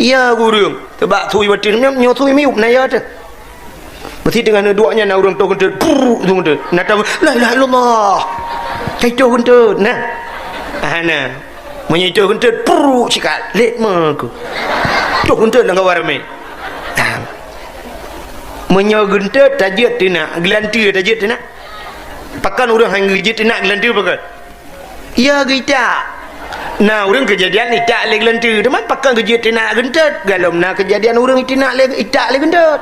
Iya gurung. Sebab thui batin nyo thui miup na ya tu. Berarti dengan doanya na urang tu kentut tu kentut. Na tahu la ilaha illallah. Kai tu kentut nah. Ana. Menyitu kentut cikat lek maku. Tu kentut lang kawarame. Menyo kentut tajut tina, gelantir tajut tina. Pakan urang hang gejit tina gelantir pakan. Ya kita. Nah, orang kejadian itak le gelantir, teman pakan gejit tina kentut. Galom na kejadian urang tina le itak le kentut.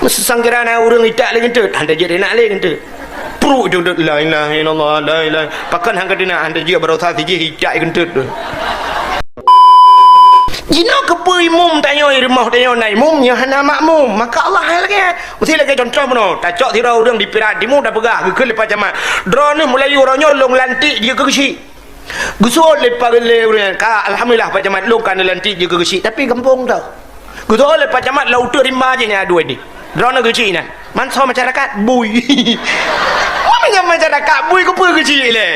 Mesangkirana urang itak le kentut, anda jadi nak le kentut. Pro tu la ilaha illallah la ilaha. Pakan hang kadina anda dia berusaha siji itak kentut tu. Jino kepui mum tanyo rumah tanyo nai mum nya hana makmum maka Allah lagi mesti lagi contoh meno tacok tira urang di pirat dimu dah pegah ke lepas jamak drone mulai uranyo long lantik dia ke kesi gusul lepas le urang ka alhamdulillah pak jamat long kan lantik dia ke kesi tapi kampung tau gusul lepas jamat lau tu rimba je ni dua ni drone ke kesi nah man so masyarakat bui mana masyarakat bui ke kesi le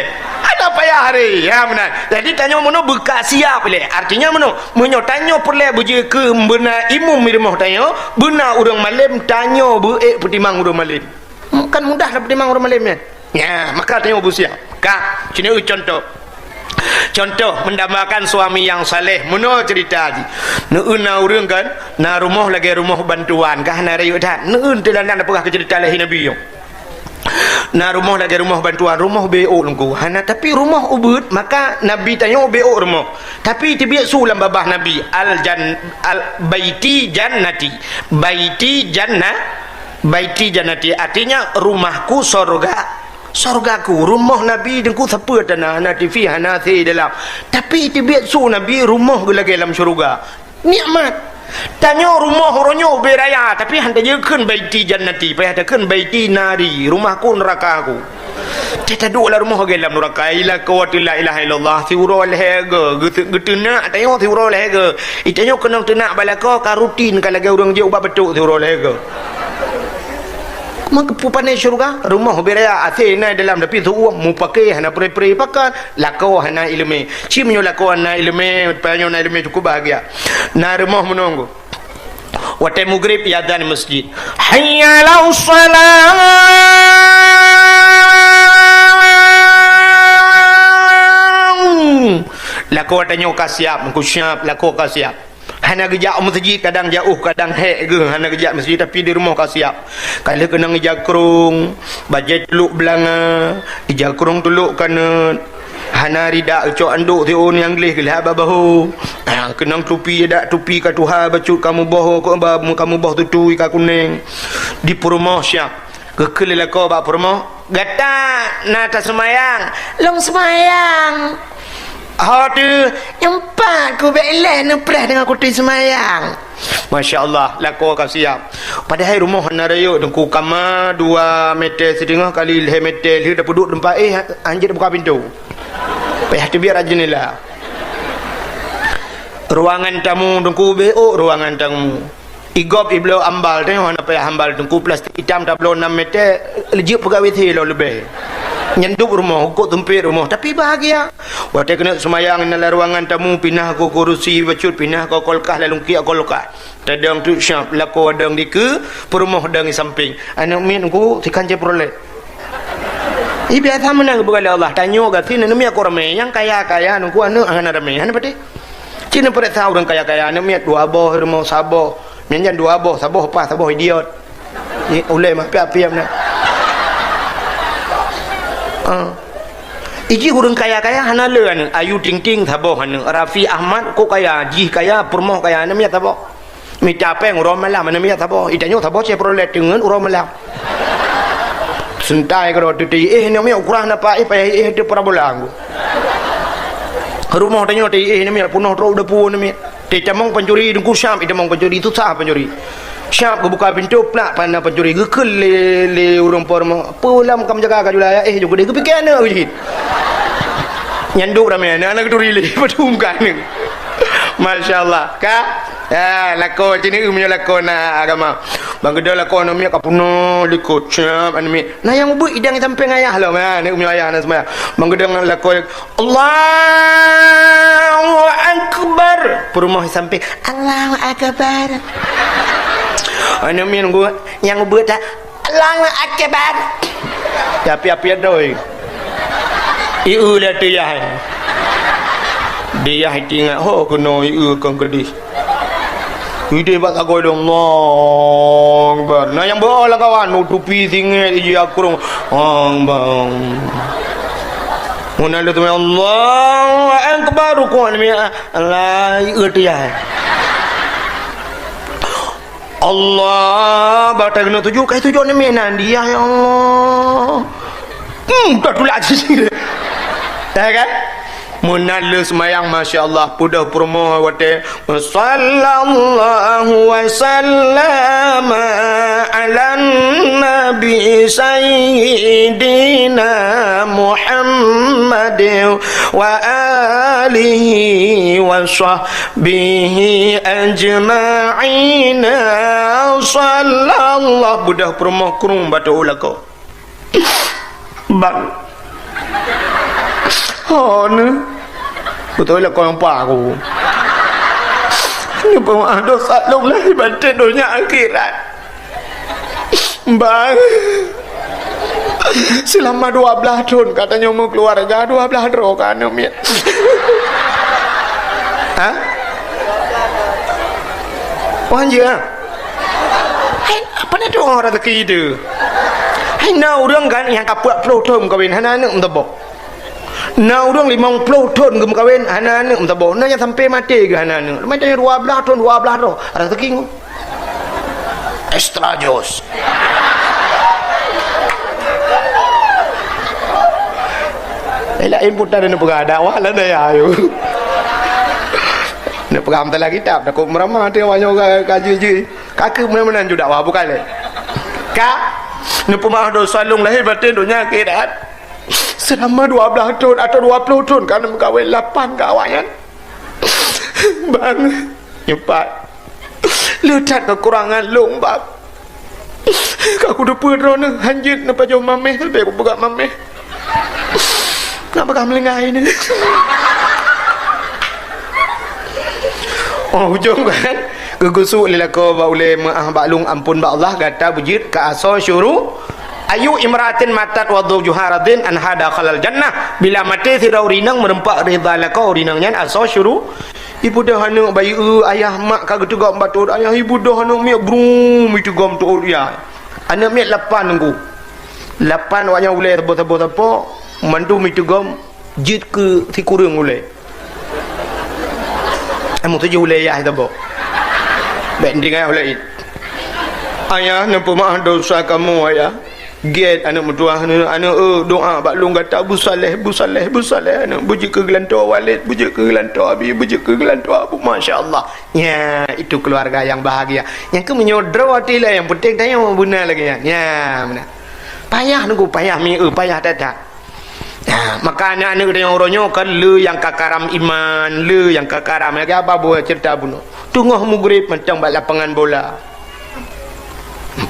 ada payah hari ya benar jadi tanya mana bekas siap le artinya mana menyo tanya perle beje ke benar imum di rumah tanya benar urang malam tanya petimang urang malam kan mudah lah petimang urang malam ya maka tanya bu siap kak sini contoh mendambakan suami yang saleh mana cerita ji neuna urang kan na rumah lagi rumah bantuan kah na rayu dah neun telandan apa ke cerita lahi nabi yo na rumah lagi rumah bantuan rumah BO lungku hana tapi rumah ubud maka nabi tanya BO rumah tapi tibiak sulam babah nabi al baiti jannati artinya rumahku sorgaku rumah nabi dengku siapa tanah nanti fi hana si dalam tapi tibiak su nabi rumah lagi dalam syurga nikmat tanya rumah oronyo beraya tapi hanta je keun baiti jannati payah ada keun baiti nari rumahku neraka aku kita duduklah rumah ke dalam neraka ila qawati la ilaha illallah tiuro lehega getena tanya tiuro lehega itanya kena tenak balaka ka rutin kalau lagi urang je ubah betuk tiuro lehega mak pupane syurga rumah beraya asina dalam tapi tu uang mu pakai hana pre pakan lakau hana ilmu cimnyo lakau hana ilmu panyo hana ilmu cukup bahagia na rumah menunggu waktu maghrib adzan masjid hayya lau salat lakau tanya kasiap aku siap lakau kasiap hana gejak masjid kadang jauh kadang hek ke hana gejak masjid tapi di rumah kau siap kalau kena ngejakrung bajet teluk belanga jakrung teluk kanan hana ridak ucok anduk tiun yang gelih gelih babahu kenang tupi dak tupi ka tuha bacut kamu boh ko kamu boh tutui ka kuning di rumah siap kekelila kau ba rumah gata nata semayang long semayang tu empat ku belah nepras dengan kuti semayang. Masya Allah laku kau siap. Padahal rumah narayu dengku kama 2 meter setengah kali 1 meter dia dah duduk tempat anjir buka pintu. Payah tu biar jendela. Ruangan tamu dengku BO ruangan tamu. Igop iblo ambal tengok mana payah ambal dengku plastik hitam tablo 6 meter lejip pegawai thelo lebih. Nyenduk rumah, ukut tempit rumah tapi bahagia. Waktu kena semayang dalam ruangan tamu pindah ke kursi bacut pindah ke kolkah lalu kia kolkah. Tadang tu syap laku adang di ke perumah adang di samping. Anak min ku tikan je prolet. Ini biasa menang kepada Allah. Tanya ke sini nami aku ramai yang kaya-kaya nungku anak akan ramai. Ana pati. Cina pada tahu orang kaya-kaya anak min 2 abah rumah sabah. Menjan 2 abah sabah apa sabah idiot. Ni ulai mah piap-piap nak. Iji hurung kaya-kaya hana leun Ayu Ting-Ting thaboh hana Rafi Ahmad ko kaya Jih kaya Purmoh kaya hana miat thaboh minta apa yang urang malam hana miat thaboh itanyo thaboh ce prolet dengan urang malam sentai karo titi ni miat ukurah napa payah de parabola anggo rumah tanyo ti ni miat punoh tro depu ni miat ti camong pencuri dengku syam itamong pencuri itu sah pencuri syap buka pintu plak pandang pencuri gekul le urang pormo pulam kam jaga ka julaya juga dia kepikir ana wujud nyanduk ramai anak tu rile patumkan masyaallah ka lakon sini umnya lakon agama bang gede lakon umnya ka puno likut syap anmi nah yang ubuk idang samping ayah lah ni umnya ayah na semua bang gede lakon Allahu akbar perumah sampai Allahu akbar. Ana min gua yang buat Allahu akbar. Tapi apa doi? Iu lah tu ya. Dia tinggal ho kena iu kan gedis. Ide bak aku dong long bar. Nah yang bola kawan nutupi singet dia kurung. Bang. Muna lu tu Allah akbar ku ni Allah iu dia. Allah bata kena tuju kai tuju ni menan dia ya Allah. Tak tulak sini. Ya kan? Munalla semayang masya-Allah pudah purmo wate sallallahu wa sallama ala nabi sayyidina Muhammad wa alihi wa sahbihi ajma'in sallallahu budah purmo kurung batu ulako bang ni betul lah kau nampak aku ni pemaaf dosa long lah batin dunia akhirat bang selama 12 tahun katanya mau keluarga 12 tahun kan Umi ha? Wanja apa ni tu orang rezeki itu hai na orang kan yang kapuk peluk thom kawin hana nak mentabok na orang 50 tahun ke kawin anak-anak minta bawa na yang sampai mati ke anak-anak macam 12 tahun rezeki ku extra jos elak input ada nak berada wah lah dah ayo nak pegang telah kitab nak meramah dia banyak kaji kakak mana-mana juga wah bukan le kak nak pemah dosa long lahir batin dunia akhirat selama 12 tahun atau 20 tahun kerana berkahwin 8 kawan bang nyepat letak kekurangan long bang aku dah pernah ni hanjit nak jauh mameh tapi aku pegang mameh nak pegang melengai ni hujung kan kegusuk lelaka boleh baklung ampun ba Allah kata bujit ka asal syuru ayu imratin matat wa zawjuharadin an hada khalal jannah bila mati sirau rinang merempak ridha laka rinangnya asal syuru ibu dah anak bayi ayah mak kagak tegak batur ayah ibu dah anak mek brum itu gom tu ya anak mek 8 nunggu 8 wanya boleh tebok-tebok apa mandu itu gom jit ke si kurang boleh amu tu je boleh ya tebok bending ayah boleh ayah nampu maaf dosa kamu ayah get anak mertua anak doa baklung kata bu saleh anak bujuk ke gelantor walid bujuk ke gelantor abi bujuk ke gelantor abu masya-Allah ya itu keluarga yang bahagia yang ke menyodro hati lah yang penting tanya benar lagi ya benar payah nunggu payah payah dadak ya maka anak-anak dia orangnya kan le yang kakaram iman le yang kakaram lagi apa buat cerita bunuh tunggu mugrib macam bak lapangan bola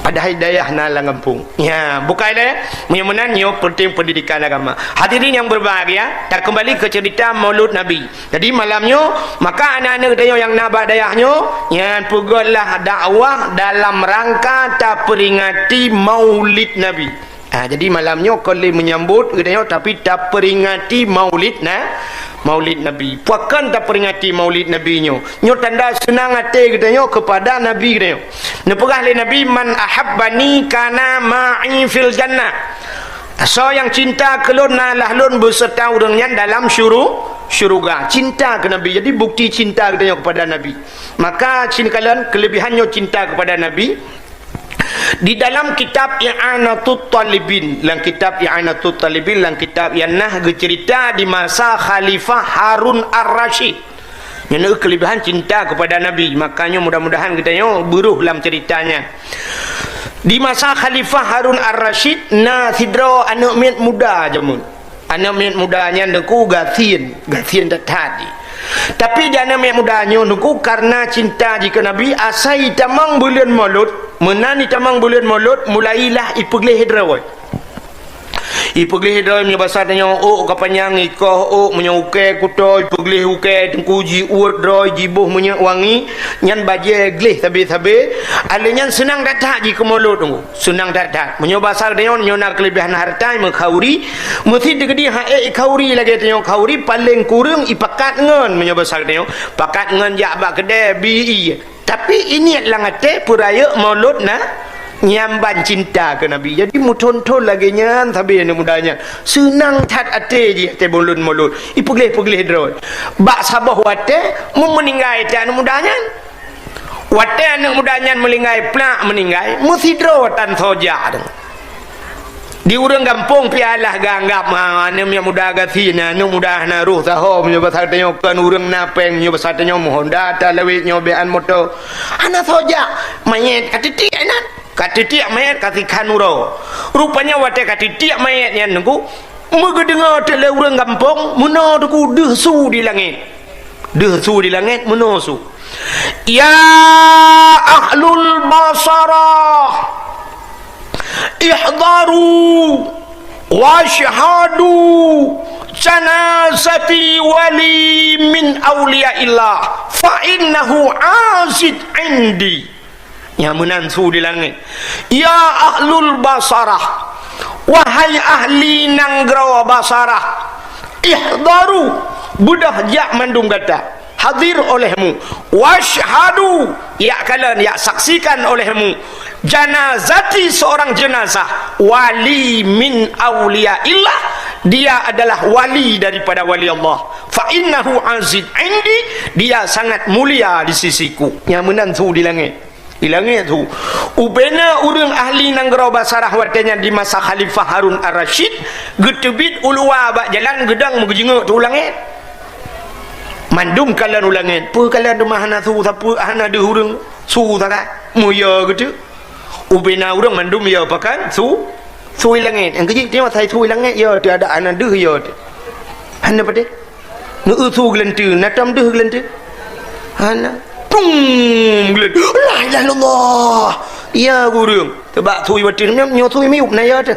pada hidayah nala kampung ya bukan dia menyamanan nyo penting pendidikan agama hadirin yang berbahagia tak kembali ke cerita maulud nabi jadi malamnya maka anak-anak dia yang nabak dayahnya yang pegotlah dakwah dalam rangka tak peringati maulid nabi jadi malamnya kalau menyambut dia tapi tak peringati maulid maulid nabi puakan tak peringati maulid nabi nyo tanda senang hati katanya kepada nabi katanya nepegah le nabi man ahabbani kana ma'i fil jannah so yang cinta kelun nalah lun berserta orangnya dalam syurga cinta ke nabi jadi bukti cinta katanya kepada nabi maka kalian kelebihannya cinta kepada nabi di dalam kitab I'anatut Talibin dalam kitab I'anatut Talibin dalam kitab yang cerita di masa Khalifah Harun Ar-Rasyid yang kelebihan cinta kepada Nabi makanya mudah-mudahan kita buruh dalam ceritanya di masa Khalifah Harun Ar-Rasyid sidra anak miat muda jamun anak miat mudanya neku gasin tadi tapi dia anak miat mudanya neku karena cinta jika Nabi asai tamang bulan maulud menani tamang bulan maulud mulailah ipegleh hidrawai Ipeglih dah punya bahasa tanya oh kapanyang ikoh oh punya uke kuto ipeglih uke tengkuji uat droi jibuh punya wangi nyan baje glih tabe alenya senang datang ji kemulut tunggu senang datang punya bahasa tanya nyona kelebihan harta mengkauri mesti digedi hae kauri lagi tanya kauri paling kurang ipakat ngan punya bahasa tanya pakat ngan jak bak kedai bi tapi ini langate puraya mulut na nyamban cinta ke Nabi. Jadi muton-ton lagi nyan tapi ni mudanya. Senang tat ate je te mulut. Ipeglih droi. Bak sabah wate mu meninggai te anu mudanya. Wate anu mudanya melinggai plak meninggai mesti dro tan soja deng. Di urang kampung pialah ganggap anu nya muda gatina anu muda na ruh saho nya basar tanyo kan urang napeng nya basar tanyo mohon data lewit nya bean moto. Ana soja mayet katiti enan. Katitik mayat katikan urau rupanya wate katitik mayatnya nunggu mengedengar tele urang kampung mena tu dehsu di langit mena su ya ahlul basarah ihdaru washhadu janazati wali min awliya illah fa innahu azid indi yang menansu di langit ya ahlul basarah wahai ahli nanggrawa basarah ihdaru budah jak mandung kata hadir olehmu washhadu ya kalian ya saksikan olehmu janazati seorang jenazah wali min awliya illah dia adalah wali daripada wali Allah fa innahu azid indi dia sangat mulia di sisiku yang menansu di langit tu ubena urang ahli nanggrau basarah watanya di masa Khalifah Harun Ar-Rasyid getebit ulua bak jalan gedang mengejenguk tu ulangit mandum kalian ulangit pe kalian demah hana su siapa hana de urang su tak muya gitu ubena urang mandum ya pakan su langit yang kejik dia masai su langit ya tiada hana de ya hana pade nu su gelentu natam de gelentu hana gelent la ilaha illallah ya gurung tebak thui batin nyo thui miup na ya tu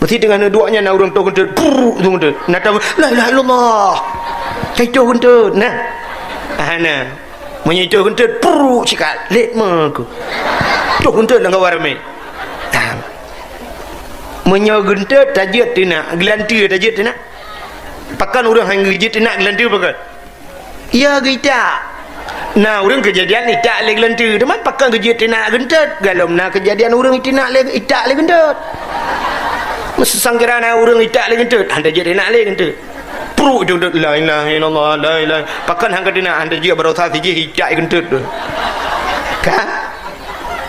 berarti dengan doanya na urang tong tu tung tu nata la ilaha illallah kai tu tu nah ana menyitu tu puru cikat lek maku tu tu lang kawarame menyo gentet tajit tina gelanti tajit tina pakan urang hang gejit tina gelanti pakan ya kita nah urang kejadian itak le gelentu teman pakai kerja tina gentet galom na kejadian urang itak le gentet mesti sangkirana urang itak le gentet anda jadi nak le gentet pro gentet la ilaha illallah la ilaha pakai hang kadina anda dia berosa siji itak gentet tu kan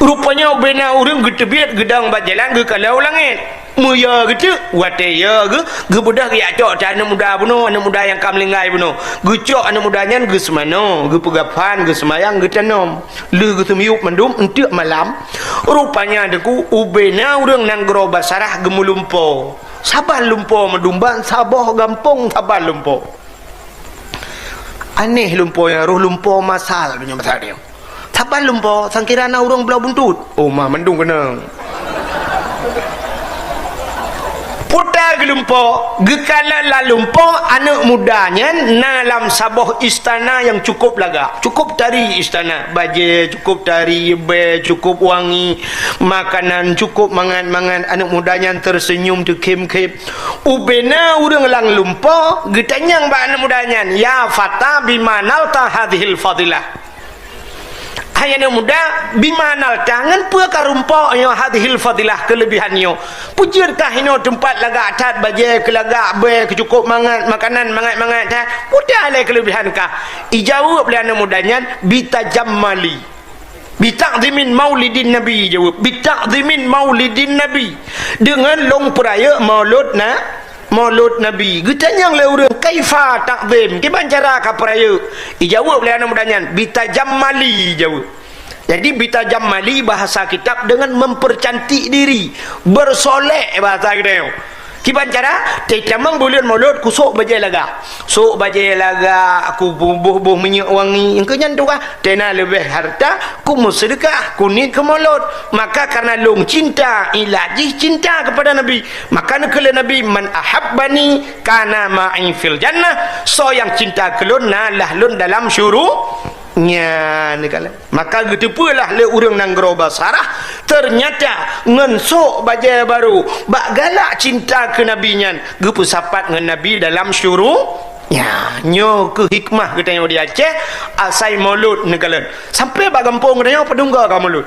rupanya bena urang getebit gedang bajalan ke kalau langit muya gitu wate ya ge budak ya cok anak muda buno anak muda yang kamlingai buno ge cok anak mudanya ge semano ge pegapan ge semayang ge tanom le ge semiup mendum entek malam rupanya deku ubena urang nanggro basarah ge mulumpo sabah lumpo medumban sabah gampung sabah lumpo aneh lumpo yang roh lumpo masal punya masal dia sabah lumpo sangkirana urang belau buntut oh mah mendung kena putar gelumpo gekala lalumpo anak mudanya dalam sabah istana yang cukup laga cukup tari istana baje cukup tari be cukup wangi makanan cukup mangan anak mudanya tersenyum terkem-kem ubena urang lang lumpo getanyang ba anak mudanya ya fata bimanalta hadhil fadilah hayana muda bimanal tangan pe karumpo yo hadhil fadilah kelebihannya pujinkah ino tempat laga atat baje ke laga be cukup makanan mangat ta muda le kelebihankah ijawab le anak mudanya bitajammali bitaqdimin maulidin nabi jawab bitaqdimin maulidin nabi dengan long peraya maulud nabi getanyang le urang kaifa takzim gimana cara ka peraya ijawab le anak mudanya bitajammali jawab jadi bitajammali bahasa kitab dengan mempercantik diri bersolek bahasa kita Kiban cara camang bulan mulut kusuk bajai laga. Sok bajai laga aku buh minyak wangi. Engkau nyan tu kah? Tena lebih harta ku sedekah ku ni ke mulut. Maka karena long cinta ilaji cinta kepada Nabi. Maka kala Nabi man ahabbani kana ma'i fil jannah. So yang cinta kelun nalah lun dalam syurga. Maka getepulah le urang nang geroba sarah ternyata ngensok bajai baru bak galak cinta ke Nabi nyan gepu sapat ngan Nabi dalam syurga nyo ke hikmah kita yang di Aceh asai maulud negala sampai bak kampung dia pedungga ka maulud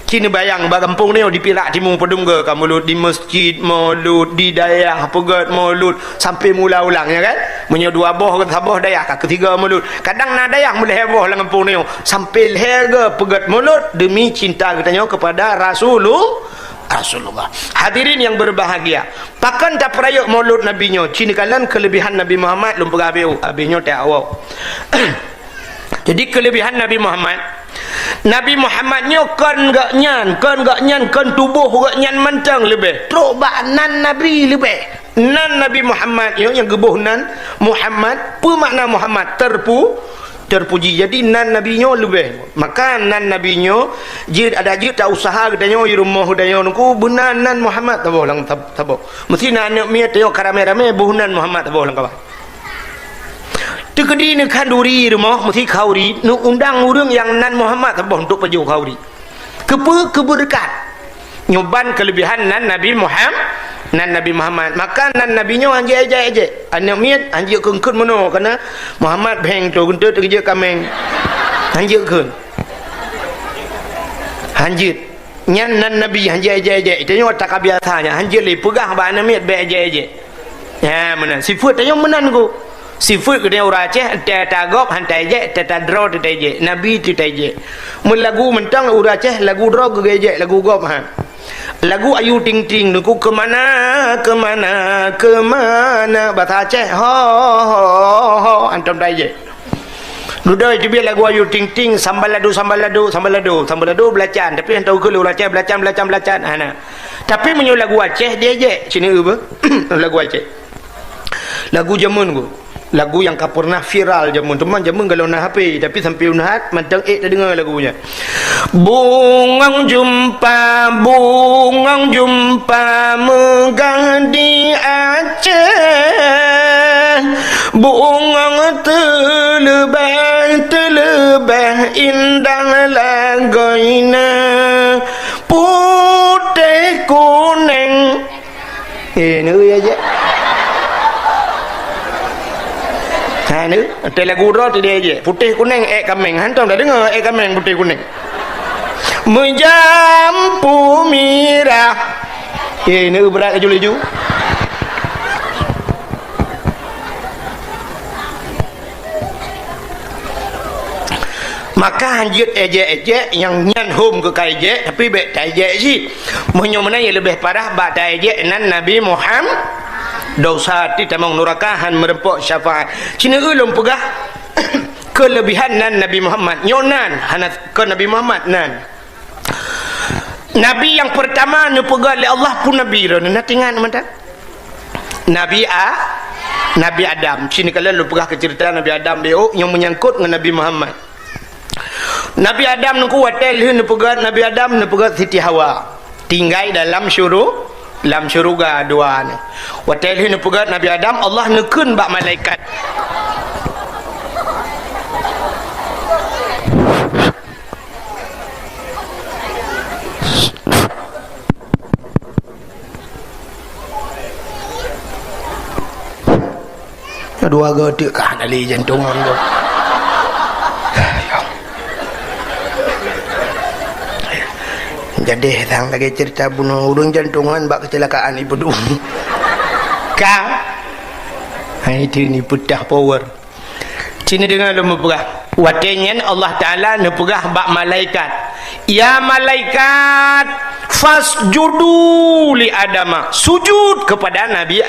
kini bayang bak kampung dia di Perak Timur pedungga ka maulud di masjid maulud di daerah pegat maulud sampai mula ulangnya kan punya dua boh ke sabah daerah ketiga maulud kadang na daerah mulai heboh lah kampung dia sampai harga pegat maulud demi cinta katanya kepada Rasulullah. Hadirin yang berbahagia, pakan tak perayuk maulud Nabi nyo cini kalan kelebihan Nabi Muhammad lum pegabiu abinyo tak awak. Jadi kelebihan Nabi Muhammad nyo kan gak nyan kan tubuh gak nyan mantang lebih teruk nan Nabi lebih nan Nabi Muhammad yang gebuh nan Muhammad apa makna Muhammad terpuji jadi nan Nabi nyo lebih maka nan Nabi nyo jid ada jid tak usaha katanya di rumah katanya nungku benar nan Muhammad taboh lang taboh mesti nan miat tengok karame-rame buhunan Muhammad taboh lang kawan tekedi ni kanduri rumah mesti kauri nu undang urang yang nan Muhammad taboh untuk paju kauri keberdekat nyoban kelebihan nan Nabi Muhammad maka nan Nabi nyo anjek anak miat anjek kengkut mono karena Muhammad beng tu kentut kerja kameng anjek keun anjek nyan nan Nabi anjek tanya tak biasanya anjek le pegang ba anak miat be anjek ya menan sifat tanya menan ku sifat ke dia orang Aceh tagop hantai je tatadro teteje Nabi teteje mun lagu mentang orang Aceh lagu dro geje lagu gop lagu Ayu Ting Ting nuku kemana bahasa Aceh ho antum daje nudai tu biar lagu Ayu Ting Ting sambal ladu belacan tapi entau ke lu Aceh belacan ana tapi menyo lagu Aceh dia je sini apa lagu Aceh lagu jamun ku lagu yang pernah viral jamun kalau nak HP tapi sampai unahat mantang tak dengar lagunya bungang jumpa megah di Aceh bungang terlebah indah lagoina putih kuning ni aja ni ada lagu dah tu dia je putih kuning kameng hantam dah dengar kameng putih kuning menjampu mirah ni berat laju maka hanjit ejek yang nyan home ke kaijek tapi baik tak ejek si menyo mana yang lebih parah bak tak ejek nan Nabi Muhammad dosa ti tamang nurakahan merempok syafaat cina ulum pegah kelebihan nan Nabi Muhammad nyonan hanat ke Nabi Muhammad nan Nabi yang pertama nu pegah oleh Allah pun Nabi ron natingan mata Nabi Adam cina kala lu pegah ke cerita Nabi Adam dia yang menyangkut dengan Nabi Muhammad Nabi Adam nu kuatel nu pegah Nabi Adam nu pegah Siti Hawa tinggal dalam syurga dua ni watel ni pegat Nabi Adam Allah nekun bak malaikat dua gotik kan ali jantungan tu jadi sang lagi cerita bunuh urung jantungan bak kecelakaan ibu dulu kau itu ni putah power sini dengan lu mempegah watenyen Allah Ta'ala nepegah bak malaikat ya malaikat fasjudu li Adam sujud kepada Nabi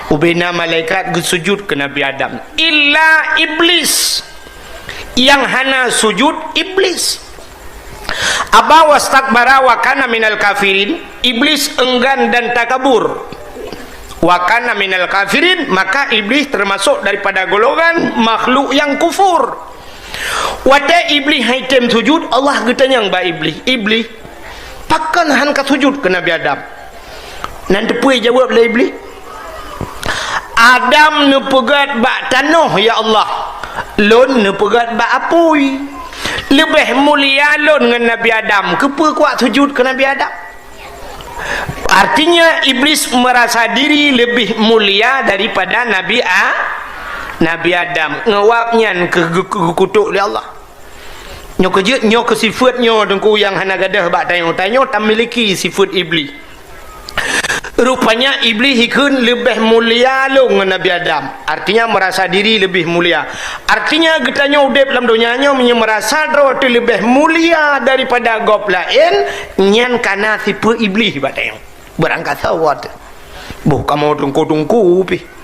ubina malaikat sujud ke Nabi Adam illa iblis yang hana sujud iblis aba wastakbara wa kana minal kafirin iblis enggan dan takabur wa kana minal kafirin, maka iblis termasuk daripada golongan makhluk yang kufur. Wata iblis haitem sujud, Allah getanyang ba iblis pakan han ka sujud ke Nabi Adam. Nan tepui jawab lah iblis, Adam ne pegat ba tanah ya Allah, lon ne pegat ba apui. Lebih mulia lon dengan Nabi Adam, kepa kuat sujud ke Nabi Adam? Artinya iblis merasa diri lebih mulia daripada Nabi Adam. Ngawaknya ke kutuk oleh Allah. Nyo kejut nyo ke sifatnya dengku yang hana gadah bak tanya-tanya tak memiliki sifat iblis. Rupanya iblis ikun lebih mulia lo dengan Nabi Adam. Artinya merasa diri lebih mulia. Artinya getanya udep dalam dunianya merasa roti lebih mulia daripada gop lain, nyan kana tipe iblis bak tanya. Berangkat sawat. Boh kamu tungku-tungku pi.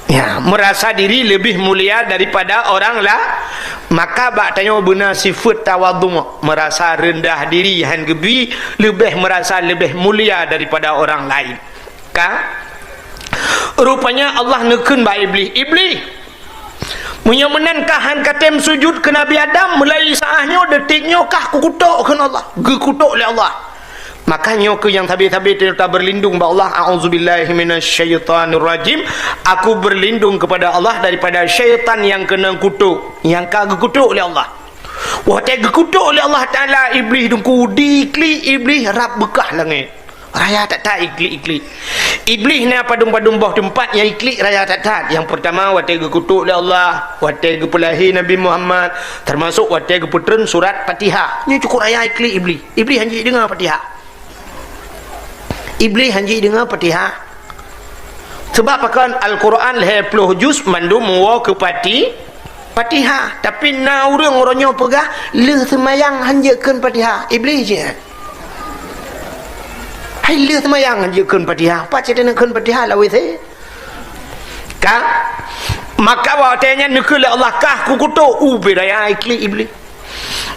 Ya, merasa diri lebih mulia daripada orang lah. Maka bak tanya benar sifat tawadhu, merasa rendah diri han gebi, lebih merasa lebih mulia daripada orang lain. Rupanya Allah nekun ba iblis menyamenankah han katem sujud ke Nabi Adam, mulai saahnya detiknya kah kukutuk kan Allah, kukutuk oleh Allah. Makanya ke yang tabi-tabi kita berlindung ba Allah, a'udzubillahi minasyaitonirrajim, aku berlindung kepada Allah daripada syaitan yang kena kutuk, yang kagak kutuk oleh Allah. Wah, tega kutuk oleh Allah Taala iblis dengku dikli iblis rap bekah langit. Raya tak iklik. Iblis ni padung-padung bawah tempat yang iklik raya tak. Yang pertama watega kutuk oleh Allah, watega pelahi Nabi Muhammad, termasuk watega putren surat Fatihah. Ni cukup raya iklik iblis. Iblis hanji dengar Fatihah. Iblis hanji dengar Fatihah. Sebab akan Al-Quran 20 juz mandu muwa ke Fatihah. Tapi na orang-orangnya pegah le semayang hanjakan Fatihah. Iblis je. Hai le semayang hanjakan Fatihah. Apa cerita nak kan Fatihah lah weh. Ka maka watanya nekula Allah kah ku kutuk ubiraya ikli iblis.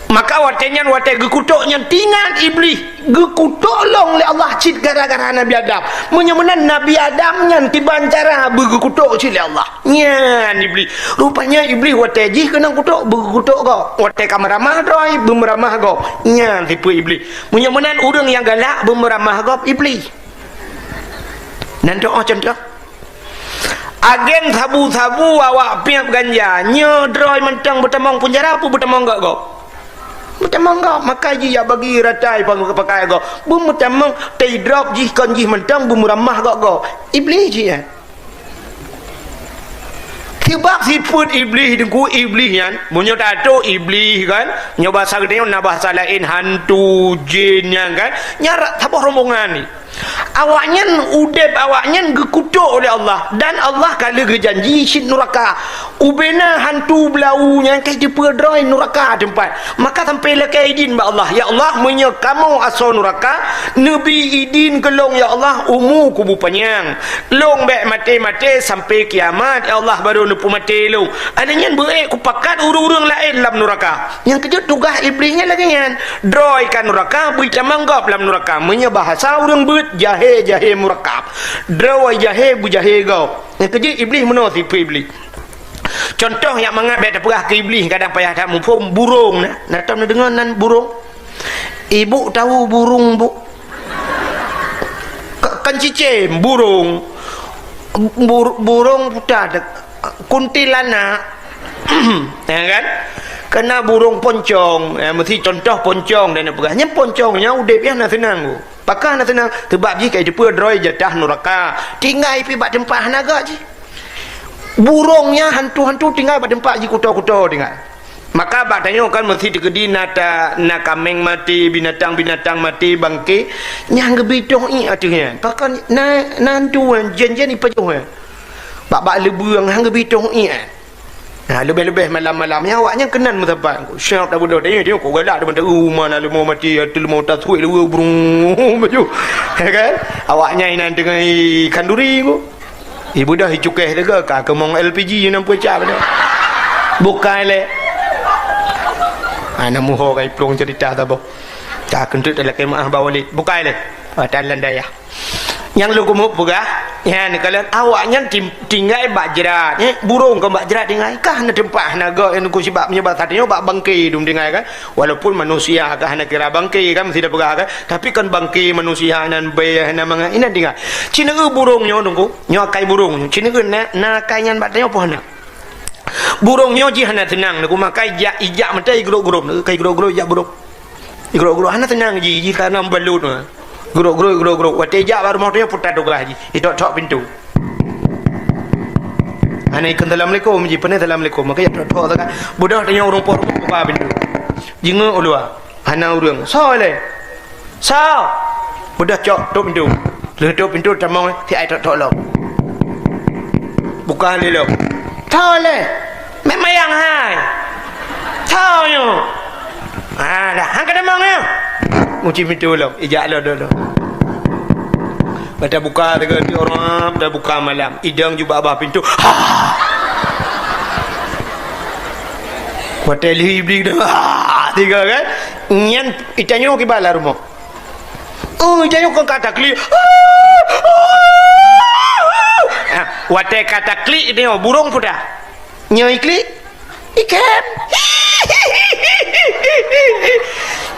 Maka watanya watai gekutuknya tingan iblis gekutuk long le Allah cit gara-gara Nabi Adam. Menyemenan Nabi Adam nyan tiban cara begekutuk cit le Allah. Nyan iblis. Rupanya iblis watai jih kena kutuk begekutuk kau. Watai kameramah doi bemeramah kau. Nyan tipu iblis. Menyemenan orang yang galak bemeramah kau iblis. Nan doa contoh. Agen sabu-sabu awak piap ganja nyodroi mentang bertemong penjara apa bertemong gak kau? Bertemong kau maka ji ya bagi ratai pakai kau. Bertemong tay drop ji kon ji mentang bemuramah kau. Iblis ji ya. Sebab sifat iblis dengku iblis kan. Munyo tato iblis kan. Nyo bahasa gede na bahasa lain hantu jin yang kan. Nyarak tabah rombongan ni. Awaknya udep awaknya gekutuk oleh Allah dan Allah kala gejanji syid neraka ubena hantu belau yang kai diperdroi neraka tempat maka sampai lekai idin ba Allah ya Allah menye kamu asal neraka nabi idin kelong ya Allah umur kubu panjang long bek mati-mati sampai kiamat ya Allah baru lepu mati long adanya beek ku pakat urang-urang lain dalam neraka yang kejut tugas iblisnya lagi kan droi kan neraka bui camanggap dalam neraka menye bahasa urang bet jahe murakab drawai jahe bu jahe gau yang kerja iblis mana tipu iblis contoh yang mengabek tak perah ke iblis kadang payah tak mumpung burung nak tahu dengar nan burung ibu tahu burung bu kan cicim burung putar kuntilanak ya kan kena burung poncong mesti contoh poncong dan perahnya poncongnya udep ya nak senang bu pakah nak senang sebab ji kai depa droi jatah neraka tinggal pi bak tempat naga ji burungnya hantu-hantu tinggal bak tempat ji kuto-kuto tinggal maka bak tanya kan mesti digedi nata na kameng mati binatang-binatang mati bangke nyang gebidong i artinya pakah nantu jen-jen ipajoh bak lebuang hang gebidong i lebih-lebih malam-malam yang awaknya kenan mutabat syar tak bodoh dia kau galak depan rumah nak lemau mati atau lemau tak suai lu burung baju kan awaknya ini dengan ikan duri ko ibu dah cukai lega ka kemong LPG nampu cap dah bukan le ana muho kai plong cerita ta bo tak kentut dalam kemah bawalik bukan le dan landaya yang lu kumuk pegah ya ni kalian awaknya tinggal bajrat ya burung ke bajrat tinggal kah na tempah naga yang ku sebab menyebab tadinya bak bangkai dum tinggal kan walaupun manusia kah na kira bangkai kan mesti dah pegah kan tapi kan bangkai manusia nan bayah na manga ina tinggal cina burungnya nunggu nyokai burung cina na kaingan batanya apa nak burungnya ji hana tenang aku makai ijak mentai grup-grup kai grup-grup ijak burung grup-grup hana tenang ji karena balut Guru, waktu ejak baru mahunya putar doga haji. Itu tok pintu. Anak ikan dalam lekom, ji pernah dalam lekom. Maka ya tok tak. Budak tanya orang por buka pintu. Jinga ulua, anak urang. Sao le? Sao? Budak cok tok pintu. Le tok pintu tamang ti ai tok lo. Buka le lo. Sao le? Memang yang hai. Sao yo? Ah, dah. Hang kada mang yo. Muci pintu lo, ijak lo dulu. Pada buka tiga orang, dah buka malam. Idang juga abah pintu. Ha. Hotel hibli dah. Tiga kan? Nyan itanyo ke bala rumah. Oh, itanyo kan kata klik. Hotel kata klik dia burung pun dah. Nyai klik. Ikan.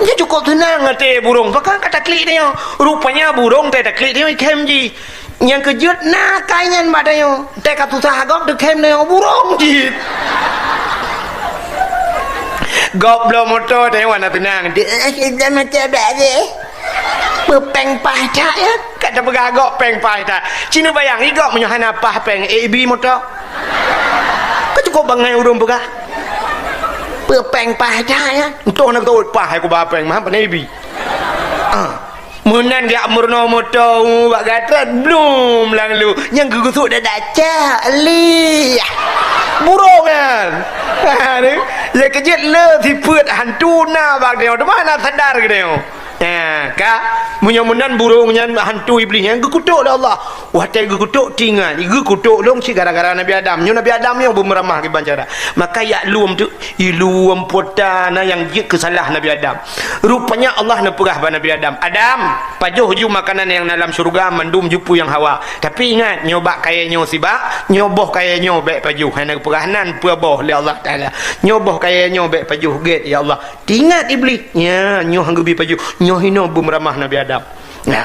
Dia cukup tenang hati burung. Bahkan kata klik dia. Rupanya burung tak klik dia ikan ji. Yang kejut nak kaingan badanya. Tak kata usaha gok dekem dia burung ji. Gok belum motor dia warna tenang. Dia macam apa? Peng pah tak ya. Kata beragak peng pah tak. Cina bayang igok menyahana pah peng AB motor. Kau cukup bangai urung berah. Peng pah dah ya. Untuk nak tahu pah aku bapeng mah penebi. Menan gak murno moto bak gatrat belum lang lu. Yang gugusuk dah daca li. Burung kan. Ya kejut le si peut hantu na bak dia. De mana sadar ke dia. Ya, kak munyan burungnya hantu iblis yang gekutuk dah Allah. Wah tai gekutuk tinggal. Gekutuk long si gara-gara Nabi Adam. Nabi Adam yang bermeramah ke bancara. Maka ya luam tu iluam potana yang je kesalah Nabi Adam. Rupanya Allah nak perah pada Nabi Adam. Adam, pajuh ju makanan yang dalam syurga mandum jupu yang Hawa. Tapi ingat nyobak kayanya sibak, nyoboh kayanya baik pajuh. Hana perahanan puaboh oleh Allah Taala. Nyoboh kayanya baik pajuh get ya Allah. Ingat iblis. Ya, nyoh hanggebi pajuh. Hina meramah Nabi Adam. Nah.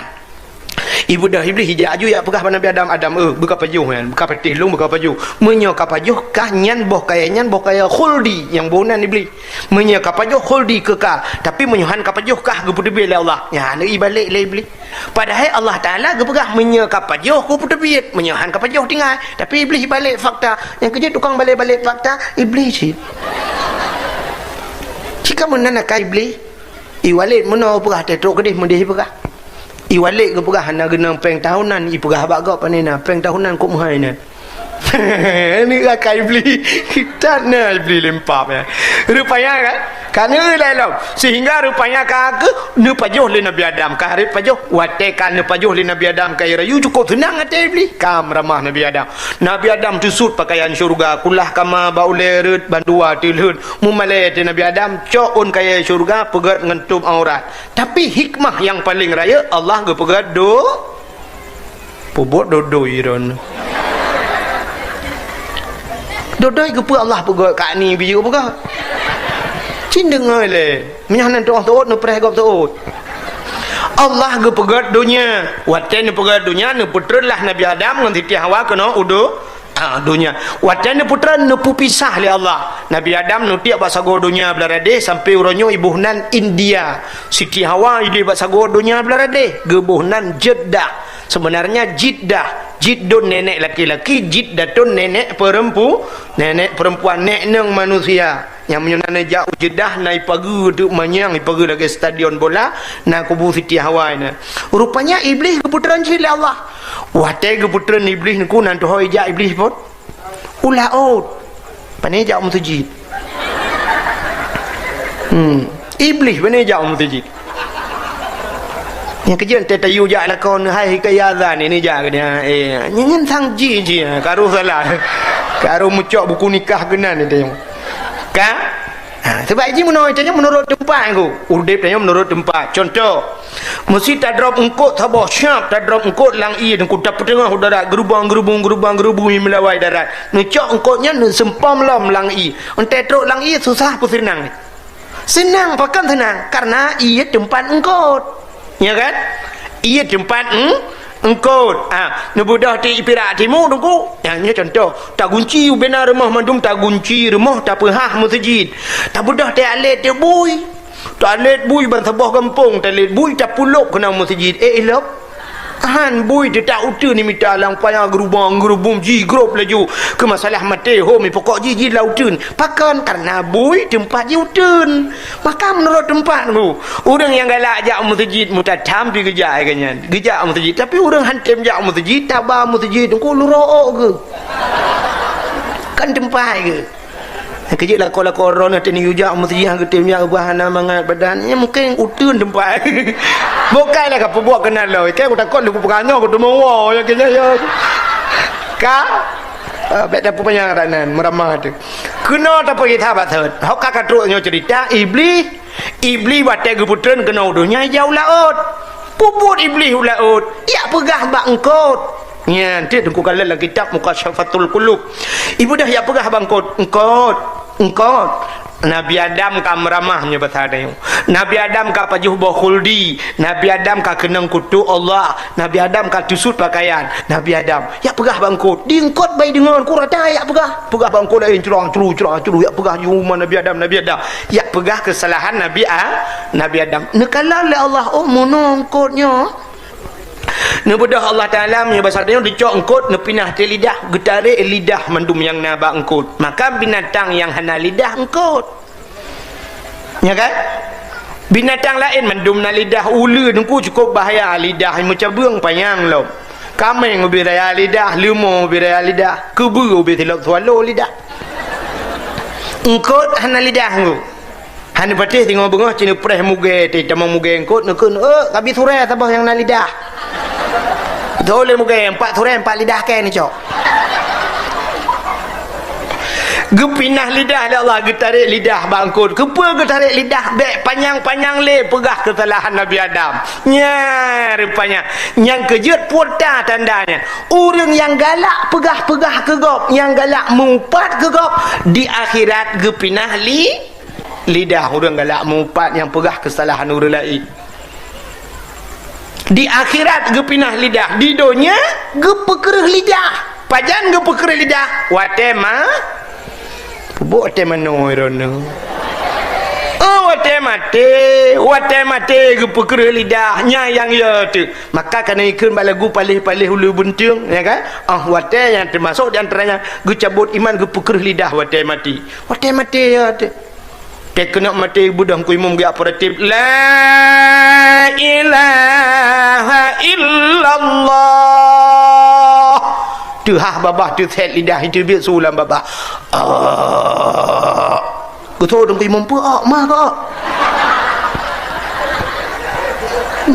Ibu dah iblis hijak aju ya pegah pada Nabi Adam. Adam buka pajuh kan. Buka patih long buka pajuh. Menyo ka pajuh kah nyan boh kaya khuldi yang bonan iblis. Menyo ka pajuh khuldi kekal. Tapi menyohan ka pajuh kah geputebi oleh Allah. Ya ni balik le iblis. Padahal Allah Taala gepegah menyo ka pajuh ku putebi. Menyohan ka pajuh tinggal. Tapi iblis balik fakta. Yang kerja tukang balik-balik fakta iblis sih. Jika menana ka iblis Iwalik mana perah tetrok kedih mendih perah. Iwalik ke perah nak kena peng tahunan i perah bagak panena peng tahunan kok mahal ni. Ni rakai beli kita nak beli lempap ya. Rupanya kan kerana lalu sehingga rupanya kagak nu pajuh le Nabi Adam ka hari pajuh watekan nu pajuh le Nabi Adam ka rayu cukup tenang hati beli kam ramah Nabi Adam. Nabi Adam tusut pakaian syurga kulah kama baulerut bandua tilhut mumale te Nabi Adam coun kaya syurga pegat ngentum aurat. Tapi hikmah yang paling raya Allah ge pegat do pobot dodo iron. Dodoi ke Allah pegat kat ni biji pegat. Cin dengar le. Menyanan tu taut nu preh gop taut. Allah ge pegat dunia. Watan pegat dunia nu putralah Nabi Adam ngan Siti Hawa kena udu dunia. Watan putra nu pisah le Allah. Nabi Adam nu tiap basago dunia belarade sampai uronyo ibuhnan India. Siti Hawa ide basago dunia belarade gebuhnan Jeddah. Sebenarnya Jiddun nenek laki-laki, Jiddatun nenek perempuan nek neng manusia yang menyunana jauh Jeddah naik pagi tu manyang pagi lagi stadion bola nak kubu Siti Hawa ni. Rupanya iblis keputaran cili Allah. Wah teh keputaran iblis ni ku nanti hoi jak iblis pun ulah out. Pane jak musjid. Iblis pane jak musjid. Yang kerja tak tahu jak lakon hai kaya azan ini jak dia nyanyi sang ji karo salah karo mucok buku nikah genan dia ka Sebab ini menurut tempat aku. Udip tanya menurut tempat. Contoh, mesti tak drop engkut tabah syap, tak drop engkut lang i dan ku dapat tengah darat gerubang melawai darat. Nucok engkutnya sempam lam lang i. Entek truk lang i susah pun senang. Senang pakan senang karena ia tempat engkut. Ya kan? Ia tempat engkut. Nubudah di Perak Timur tunggu. Yang contoh, tak kunci benar rumah mandum tak kunci rumah tak pehah masjid. Tak budah tak alet dia bui. Tak alet bui ban sabah kampung, tak alet bui tak puluk kena masjid. Elok. Bui dia tak utu ni minta lang payah gerubang ji grup laju ke masalah mati mi pokok ji lautun pakan karena bui tempat ji utun maka menurut tempat tu orang yang galak jak masjid mutatam pi gejak kanyan gejak masjid tapi orang hantem jak masjid tabah masjid ku lurok ke kan tempat ke kejik lah kalau korona ni ujak masjid hang ketimnya bahana mangat badannya mungkin utun tempat bukanlah kau buat kenal lo kan aku takut lu perangai aku tu mau ya kena ya ka bet dah punya ranan meramah tu kena tak pergi thabat thot hok kakak truknya cerita iblis batai geputren kena udunya jauh laut puput iblis laut ya pegah bak engkot ya nanti aku kalau lagi kitab muka syafatul qulub ibu dah ya pegah bangkot engkot Nabi Adam ka meramahnya bahasa Nabi Adam ka pajuh khuldi Nabi Adam ka kenang kutu Allah Nabi Adam ka tusut pakaian Nabi Adam ya pegah bangkut diengkot baik dengan ku rata ya pegah bangkut lain curang ya pegah juma Nabi Adam ya pegah kesalahan Nabi Adam nekala oleh Allah monongkotnya Nebedah Allah Ta'ala punya bahasa dia dicok engkut nepinah te lidah getarik lidah mandum yang nabak engkut maka binatang yang hana lidah engkut ya kan binatang lain mandum na lidah ulu engkut cukup bahaya lidah macam beung payang lo kameng lebih raya lidah lemur lebih raya lidah kebu lebih telok swallow lidah engkut hana lidah engkut hana patih tengok bengah cina preh muge te tamang muge engkut nekun kabi surai tabah yang na lidah boleh mungkin 4 turai 4 lidah kan ni cok gepinah lidah ya Allah getarik lidah bangkut kepa getarik lidah bek panjang-panjang le pegah kesalahan Nabi Adam rupanya yang kejut pota tandanya orang yang galak pegah-pegah kegop yang galak mumpat kegop di akhirat gepinah lidah orang galak mumpat yang pegah kesalahan orang lain di akhirat gepinah lidah di dunia gepekereh lidah pajan gepekereh lidah watema bubuk temano irono watema gepekereh lidahnya yang ya tu maka kena ikut balagu palih-palih hulu buntung ya kan wate yang termasuk di antaranya gecabut iman gepekereh lidah wate mati ya tu kena mati budang ku imam ge operatif la ilaha illallah tu babah tu set lidah itu biar sulam babah ku tahu dong ku imam pu mah kok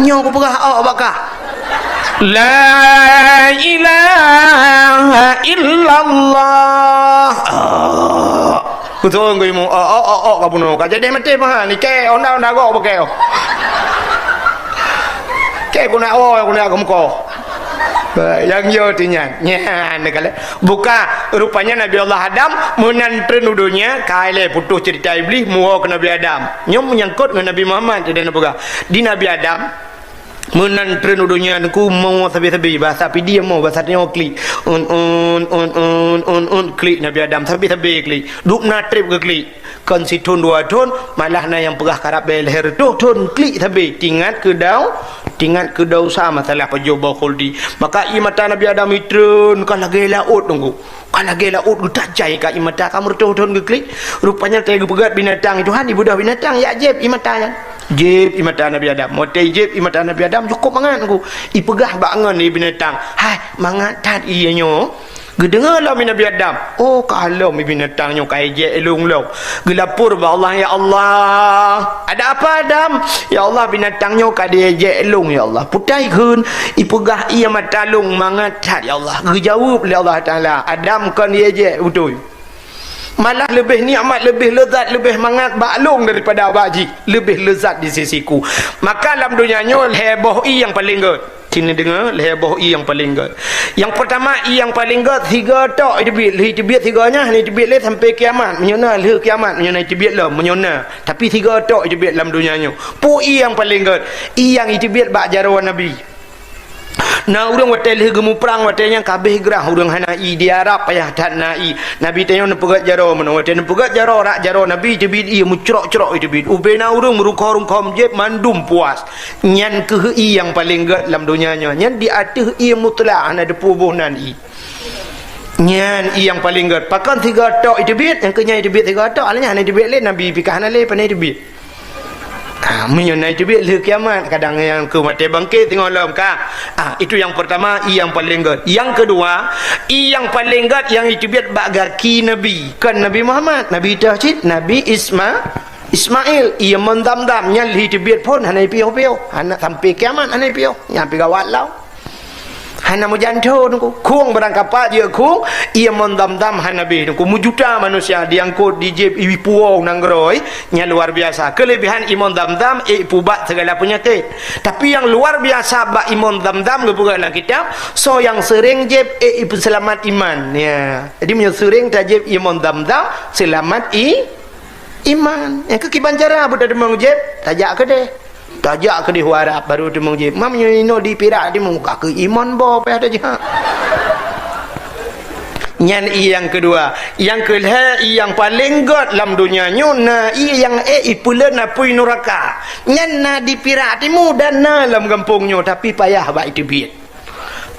nyong ku pegah bakah la ilaha illallah betul ngui mu kabuno ka jadi mati mah ni ke onda go bakeo ke kuna kamu ko yang yo tinyan nya negala buka rupanya Nabi Allah Adam menantren udunya kaile putus cerita iblis muo ke Nabi Adam nyom menyangkut dengan Nabi Muhammad dan apa di Nabi Adam menantren udunya aku mau sabi-sabi bahasa pidi mau bahasa dia klik klik Nabi Adam sabi-sabi klik duk na trip ke klik kan si tun 2 tun malah na yang pegah karap leher tu tun klik sabi tingat ke dau sama masalah pajoba khuldi maka imata Nabi Adam itrun kalau gela laut tunggu kalau gela laut getak jai ka imata kamu tun ke klik rupanya tega pegat binatang itu han ibu dah binatang ya jeb imatanya jeb imata Nabi Adam motai jeb imata Nabi Adam cukup mangan aku ipegah bangan ni binatang hai mangat tat ianyo gedengar lah Nabi Adam kalau binatang nyo kai je elung lo gelapur ba Allah ya Allah ada apa Adam ya Allah binatang nyo ka dia je elung ya Allah putai keun ipegah ia matalung mangat tat ya Allah gejawab oleh Allah Taala Adam kan dia je betul malah lebih nikmat, lebih lezat, lebih mangat baklung daripada baji, lebih lezat di sisiku. Maka dalam dunianya heboh yang paling good. Sini dengar heboh yang paling good. Yang pertama yang paling good 3 tok itu biat 3-nya ni biat le sampai kiamat, menyona le kiamat, menyona itu biat le menyona. Tapi 3 tok itu biat dalam dunianya. Pu yang paling good. Yang itu biat bak jarawan Nabi. Nah urang watel gemu perang watenya kabeh gerah urang hana I diarap payah tak nai Nabi tanya nak pegat jaro mana watel pegat jaro rak jaro Nabi jebit I mucrok-crok itu bit ubena urang merukor-rungkom jeb mandum puas nyan ke I yang paling gat dalam dunianya nyan di atas I mutlak ada pubuhnan I nyan I yang paling gat pakan 3 tok itu bit yang kenya itu bit 3 tok alanya hana itu bit le Nabi pikah hana le panai itu bit menyonai tu biar kiamat kadang yang ke mati bangkit tengok alam kah. Itu yang pertama I yang paling gat. Yang kedua I yang paling gat yang itu biar bagaki Nabi kan Nabi Muhammad Nabi Tahjid Nabi Ismail ia mendam-dam nyal itu biar pun hanai piau-piau anak sampai kiamat hanai piau nyampe gawat lau hana mujanto nungku kung berangkapat dia kung ia mendam-dam hanabi nungku mujuta manusia diangkut di jeb iwi puau nanggroi nya luar biasa kelebihan imon dam-dam pubat segala penyakit tapi yang luar biasa bak imon dam-dam kebuka dalam kitab so yang sering jeb selamat iman ya jadi punya sering tajib imon dam-dam selamat iman yang kekiban cara budak demang jeb tajak ke deh tajak ke di huarap baru dia mengjib mamnya ino di pirak dia muka ke iman bo apa ada je nyan I yang kedua yang kedua I yang paling god dalam dunia na I yang pula na pui neraka nyan na di pirak timu dan na dalam kampungnya tapi payah bak itu biat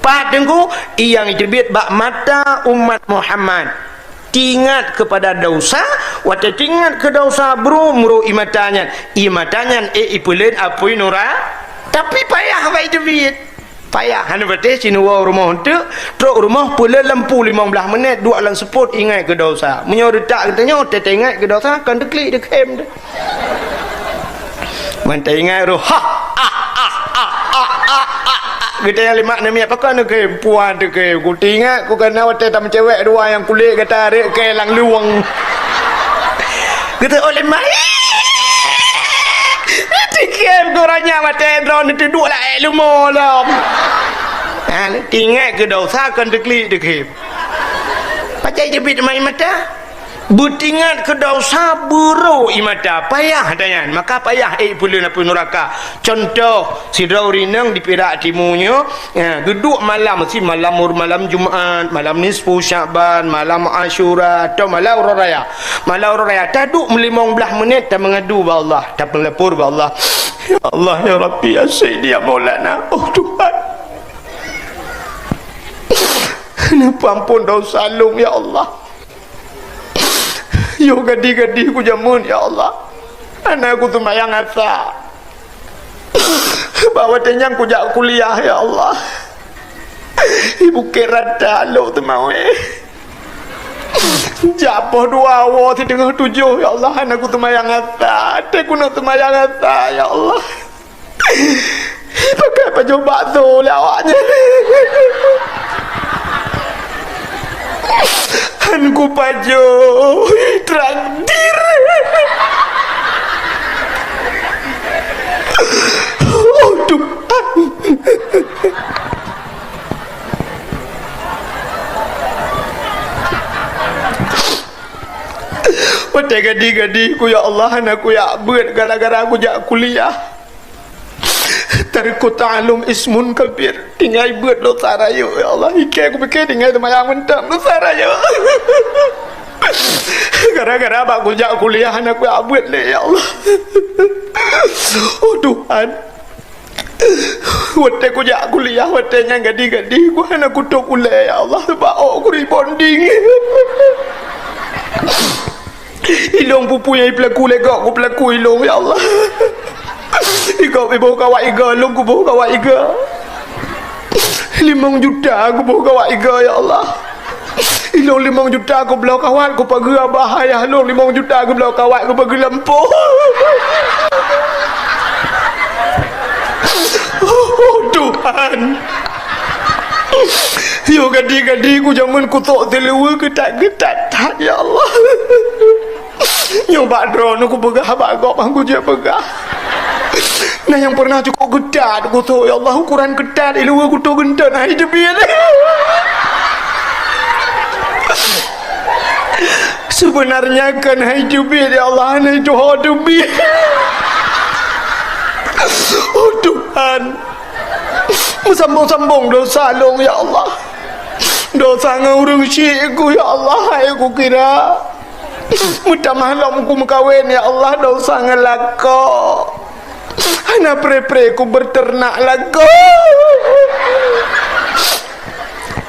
pak tengku I yang itu biat bak mata umat Muhammad tingat kepada dosa wata tingat ke dosa bro imatanya ipulen apui nura tapi payah baik debit payah hana bete sini wa rumah untuk truk rumah pula lampu 15 minit 2 lan seput ingat ke dosa menyoretak katanya ingat ke dosa kan deklik dekem de mantai ingat ro kita yang lima nami apa kan ke puan tu ke ku tingat ku kena wate tam cewek dua yang kulit kata rek ke lang luang kita oleh mai tikem goranya wate drone tu dua lah lumo lom tingat ke dosa kan dekli dekem pacai jebit mai mata butingat ke dosa buru imata payah dayan maka payah pula nak neraka contoh si Raurinang di Perak Timunya duduk malam si malam Jumaat malam nisfu Syaban malam Ashura atau malam Raya taduk 15 menit tak mengadu ba Allah tak melapor ba Allah ya Allah ya Rabbi ya Sayyidi ya Maulana oh Tuhan kenapa ampun dosa lung ya Allah yo gadi-gadi ku jamun ya Allah anakku tu mayang asa bawa tenyang ku jak kuliah ya Allah ibu kerada lo tu mau japoh dua awo di tengah 7 ya Allah anakku tu mayang asa teku nak tu mayang asa ya Allah pakai baju bakso lawaknya anku pajo traktir oh Tuhan wate gadi-gadi ku ya Allah anakku ya beut gara-gara aku jak kuliah Tariku ta'alum ismun kabir tinggal buat lo sarayo ya Allah ikai aku pikir tinggal temayang mentam lo sarayo gara-gara abang kujak kuliah aku ya buat le ya Allah oh Tuhan wate kujak kuliah watenya gadi-gadi ku anakku tok kuliah ya Allah sebab aku rebonding ilong pupu yang pelaku legak ku pelaku ilong ya Allah Ika ibu kawak iga lu ku buh kawak iga 5 juta aku buh kawak iga ya Allah ilong 5 juta aku belau kawat aku pagi bahaya lu 5 juta aku belau kawat aku pagi lempuh oh Tuhan yo gadi-gadi ku jaman ku tok telewa ketat-ketat ya Allah nyoba drone aku pegah bagok aku je pegah. Nah yang pernah cukup gedat aku tu ya Allah ukuran gedat ilu aku tu gentan hai debian. Sebenarnya kan hai debian ya Allah hai Tuhan debian. Oh Tuhan, sambung-sambung dosa long ya Allah. Dosa ngurung syikku ya Allah hai aku kira. Mudah malam ku mengkawin ya Allah dosa ngelako. Hana pre-pre ku berternak lagu.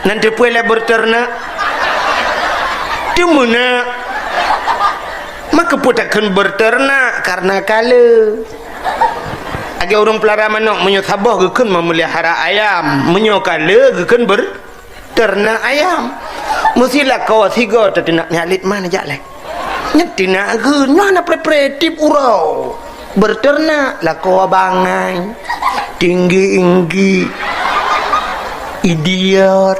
Nanti pula berternak. Di mana? Maka pun takkan berternak karena kala. Agar orang pelara manok menyusabah gekan memelihara ayam, menyokala gekan berternak ayam. Mestilah kau tiga ternak nyalit mana jalan. Nyetina ge nyana pre-tip urau. Berternak lah kau abangai. Tinggi-tinggi. Idiot.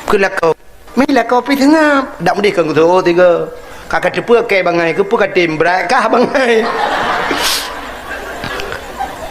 Kela kau. Mila kau pergi tengah. Tak boleh kau tu tiga. Kakak cepa ke bangai ke pun katim berat kah bangai.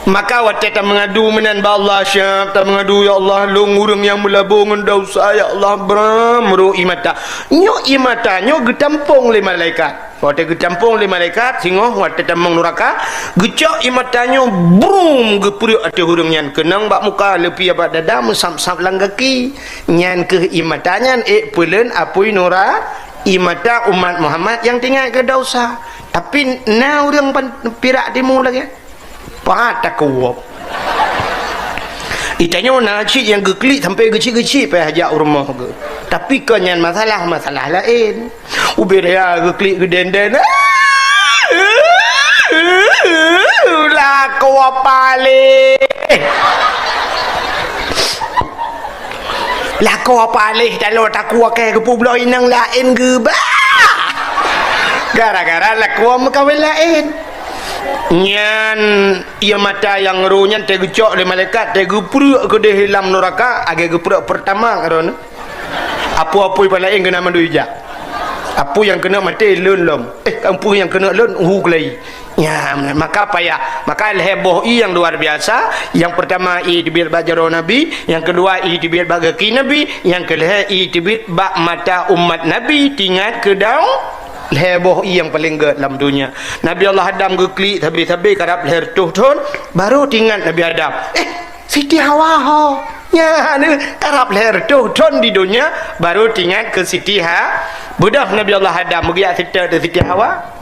Maka waktu tak mengadu menan ba Allah syab tak mengadu ya Allah long urang yang melabung dosa ya Allah bramru imata nyo imata nyo getampung le malaikat waktu getampung le malaikat singoh waktu tamang neraka gecak imata nyo brum gepuriuk ate urang nyan kenang bak muka lepi abak dada musam-sam lang kaki nyan ke imata nyan peuleun apui nura imata umat Muhammad yang tinggal ke dosa tapi na urang pirak timu lagi tak kuat. Itanya nak cik yang geklik sampai kecil-kecil pergi hajak rumah ke. Tapi kenyan masalah lain. Ubir ya geklik ke den-den. Lah kau apa le? Lah kau apa le? Kalau tak kuat ke pulau inang lain ke ba? Gara-gara lah kau mekawin lain. Nyan ia mata yang rohnya tegecok oleh malaikat tegepuruk ke dalam neraka agak gepuruk pertama karena apa-apa yang lain kena mandu ijak apa yang kena mati lon apa yang kena lon kelai ya maka payah maka heboh yang luar biasa yang pertama dibir bajaro nabi yang kedua dibir bagaki nabi yang kelih dibir bak mata umat nabi tinggal ke daun heboh yang paling gede dalam dunia. Nabi Allah Adam geklik tabi-tabi kadap leher tuh baru tinggal Nabi Adam. Siti Hawa ho. Ya, ni kadap leher tuh di dunia baru tinggal ke Siti Ha. Budak Nabi Allah Adam begiak cerita de Siti Hawa.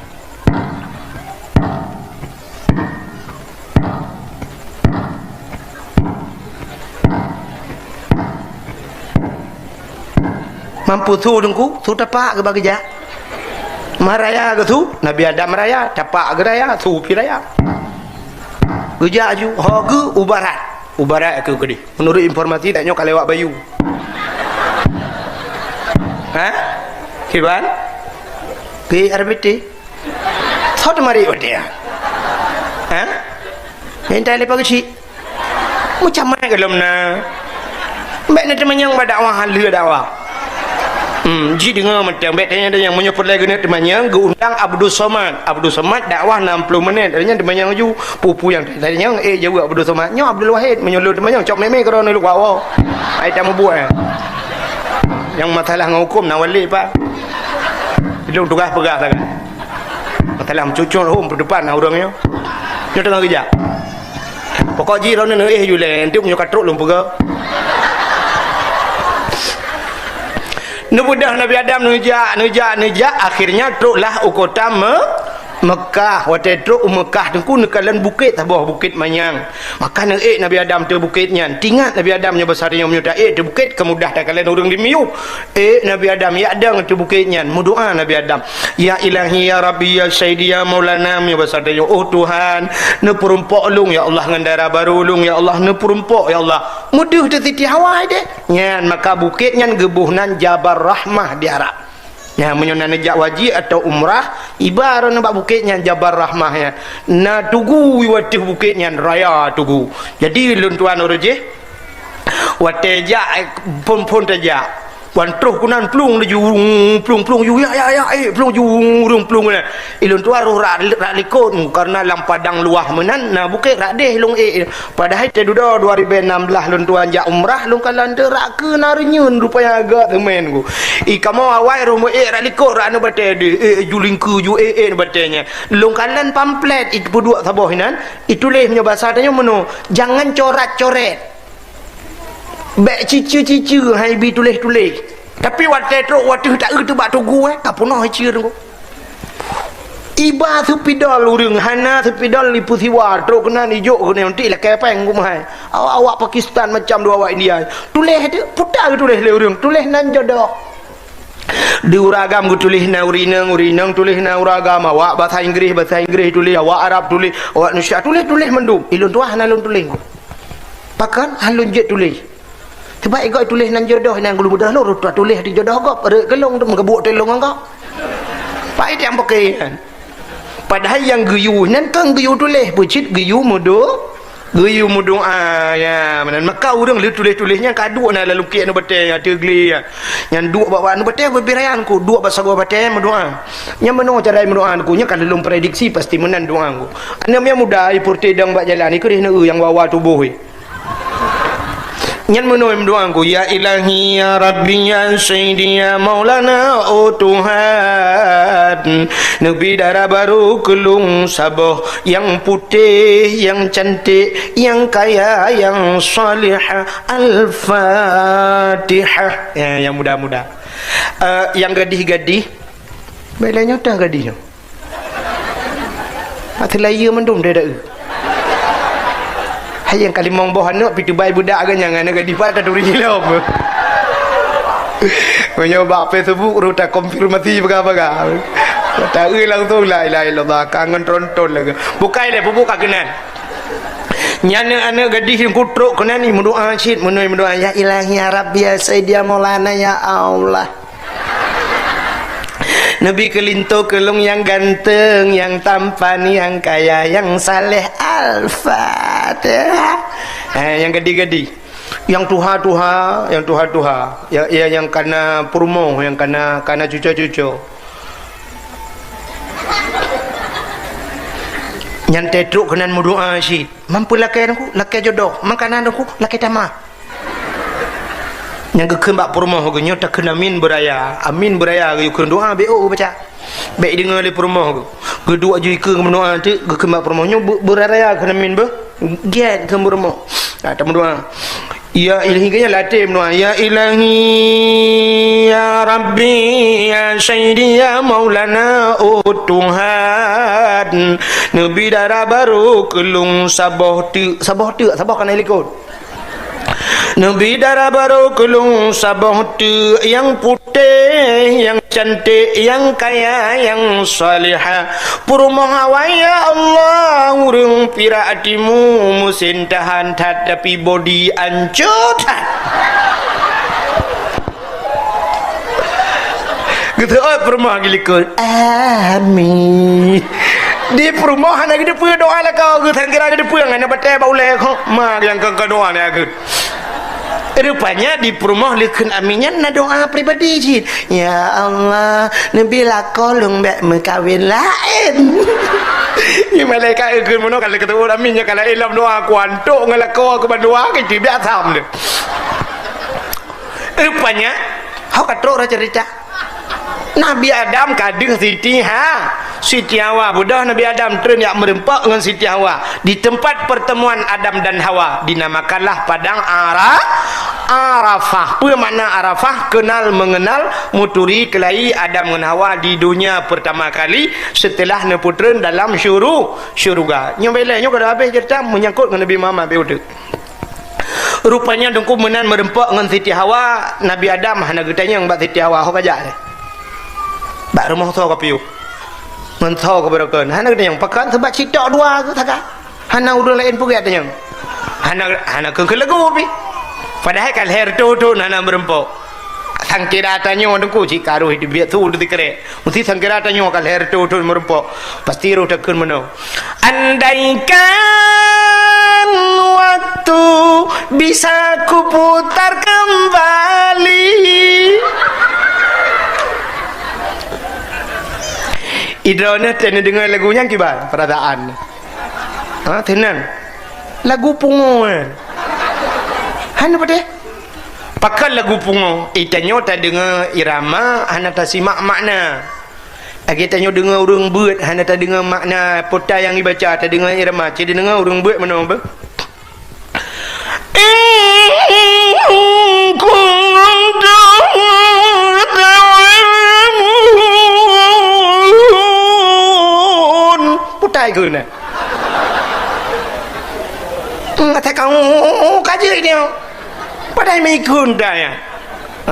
Mampu tu dengku, tu tapak ke bagi jak. Maraya ke tu Nabi Adam raya tapak ke raya tu pi raya gejak ju hoge ubarat ke gede menurut informasi tak nyok lewat bayu kiban ke RBT thot mari odia hentai lepas kecil macam mana ke lemna mbak nak teman yang berdakwah halu dakwah ji dengar macam betanya ada yang menyebut lagi ni temannya geundang Abdul Somad dakwah 60 minit adanya temannya ju pupu yang tadinya jawab Abdul Somad nyo Abdul Wahid menyulut temannya cok meme kerana lu bawa ai tak mau buat yang masalah hukum nak wali pak belum tugas pegas kan masalah mencucuk home depan orangnya nyo tengah kerja pokok ji ron ni julen tu punya katruk lum pega Nubudah Nabi Adam nejak akhirnya truklah ukota Mekah waktu truk Mekah tengku nekalan bukit tabah bukit manyang maka Nabi Adam tu bukitnya tinggal Nabi Adam nya besarnya menyudah tu bukit kemudah tak kalian orang dimiu Nabi Adam ya ada tu bukitnya mudoa Nabi Adam ya ilahi ya Rabbi ya Sayyidi ya Maulana ya besarnya oh Tuhan ne perumpok lung ya Allah ngandara baru lung ya Allah ne perumpok ya Allah mudah tu Siti Hawa deh nyan maka bukitnya gebuhnan Jabal Rahmah di Arab yang menyunan nejak wajib atau umrah ibarat nampak bukitnya Jabal Rahmahnya na tugu watih bukitnya raya tugu jadi luntuan orje watih jak pun tajak Wan terus kunan plung de plung yu ya plung yu rung plung na ilun tu aru rak likon karena lam padang luah menan na buke rak deh long padahal te duda 2016 lun tu anja umrah lun kalan de rak ke narenyun rupanya agak temen ku ikamo awai romo rak likon rak na bate de juling ku ju batenya lun kalan pamflet itu dua saboh hinan itu leh punya bahasa tanya meno jangan coret-coret bek cicu-cicu hai bi tulis-tulis tapi waktu tak tu bak tugu tak punah cicu tu iba tu pidol urang hana tu pidol lipu siwa truk kena hijau kena nanti lah kepeng ku mahai awak Pakistan macam dua awak India tulis tu putar tulis le urang tulis nan jodoh di uragam ku tulis na urinang tulis na uragam awak bahasa Inggeris tulis awak Arab tulis awak Nusia tulis mendum ilun tuah halun tulis pakan halun jet tulis sebab ikut tulis nan jodoh nan gulu mudah lu tulis di jodoh kau ada kelong tu mengebuk telong kau pak itu yang pakai padahal yang geyu nan kan geyu tulis bucit geyu mudu ya mana maka orang lu tulisnya kadu na lalu kian betul ya tegli yang dua bawa nu betul berbirayan ku dua bahasa gua betul mendoa yang meno cara mendoa ku nya kan belum prediksi pasti menan doa ku anda yang muda ipurte dang bak jalan ikut yang wawa tubuh Nyan menuim doaku ya ilahi ya rabbi ya sayyidi ya maulana oh Tuhan Nabi darah baru kelung saboh yang putih yang cantik yang kaya yang salihah al-fatihah ya, yang muda-muda yang gadih-gadih belanya dah gadihnya hati laya mendung dia dah yang kali mong bohan nak pitu bayi budak kan yang anak gadis pada turi hilang menyoba Facebook ruta konfirmasi baga-baga tak langsung la ilaha illallah kangen tronton lagi bukai le buka kenan nyana anak gadis yang kutruk kenan ni mendoa syid mendoa ya ilahi ya rabbi ya sayyidi ya maulana ya Allah Nabi kelinto kelung yang ganteng, yang tampan, yang kaya, yang saleh al-fatihah. Yang gadi-gadi, yang tuha-tuha, yang kana purmo, yang kana cucu-cucu. Yang tetruk kenan mudoa syid. Mampu lakai aku, lakai jodoh, makanan aku, lakai tamah. Yang kekembak perumah ke nyota kena amin beraya ke kena doa BO baca baik dengar le perumah ke dua je ke mendoa tu kekembak perumahnya beraya kena amin be giat ke perumah tak doa ya ilahi ke latih mendoa ya ilahi ya rabbi ya sayyidi ya maulana oh Tuhan nabi darah baru kelung saboh kan helikot Nabi darah baru kelung saboh tu yang putih, yang cantik, yang kaya, yang salihah. Purumah ya Allah, urung pira atimu musin tahan tapi body ancut. Gitu purumah gilikun. Amin. Di perumahan lagi dia punya doa lah kau ke tangkira dia punya ngana batai baulai kau mak yang kau doa ni aku rupanya di perumahan lekun aminnya na doa pribadi je ya Allah nabi lakolung bek mekawin lain ni malaikat ekun mono kalau ketemu aminnya kalau ilam doa aku antuk ngelako aku berdoa ke tidak sam dia rupanya kau kata cerita Nabi Adam kadang Siti Hawa budak Nabi Adam turun yang merempak dengan Siti Hawa di tempat pertemuan Adam dan Hawa dinamakanlah padang Arafah. Apa makna Arafah? Kenal mengenal muturi kelahi Adam dengan Hawa di dunia pertama kali setelah neputren dalam syurga. Yang belanya kalau habis cerita menyangkut dengan Nabi Muhammad begitu. Rupanya dengku menan merempak dengan Siti Hawa Nabi Adam hana getanya yang buat Siti Hawa apa aja bak rumah tu ke piu mentau ke berakan hana yang pakan sebab cita dua tu tak hana udah lain pun katanya hana kelagu pi padahal kal her tu hana berempok sangkira tanya orang ku jika roh hidup biar tu udah dikere mesti sangkira tanya kal her tu merempok pasti roh takkan mana andaikan waktu bisa ku putar kembali Idrona tena dengar lagunya kibar perasaan. Tenan. Lagu pungo. Hana pada. Pakai lagu pungo. Itanyo tak dengar irama, hana tak simak makna. Itanyo dengar urang buat, hana tak dengar makna pota yang dibaca, tak dengar irama. Cik dengar urang buat mana apa? Putai ke ni? Kata kau kaji ni. Padai mengikut dah ya.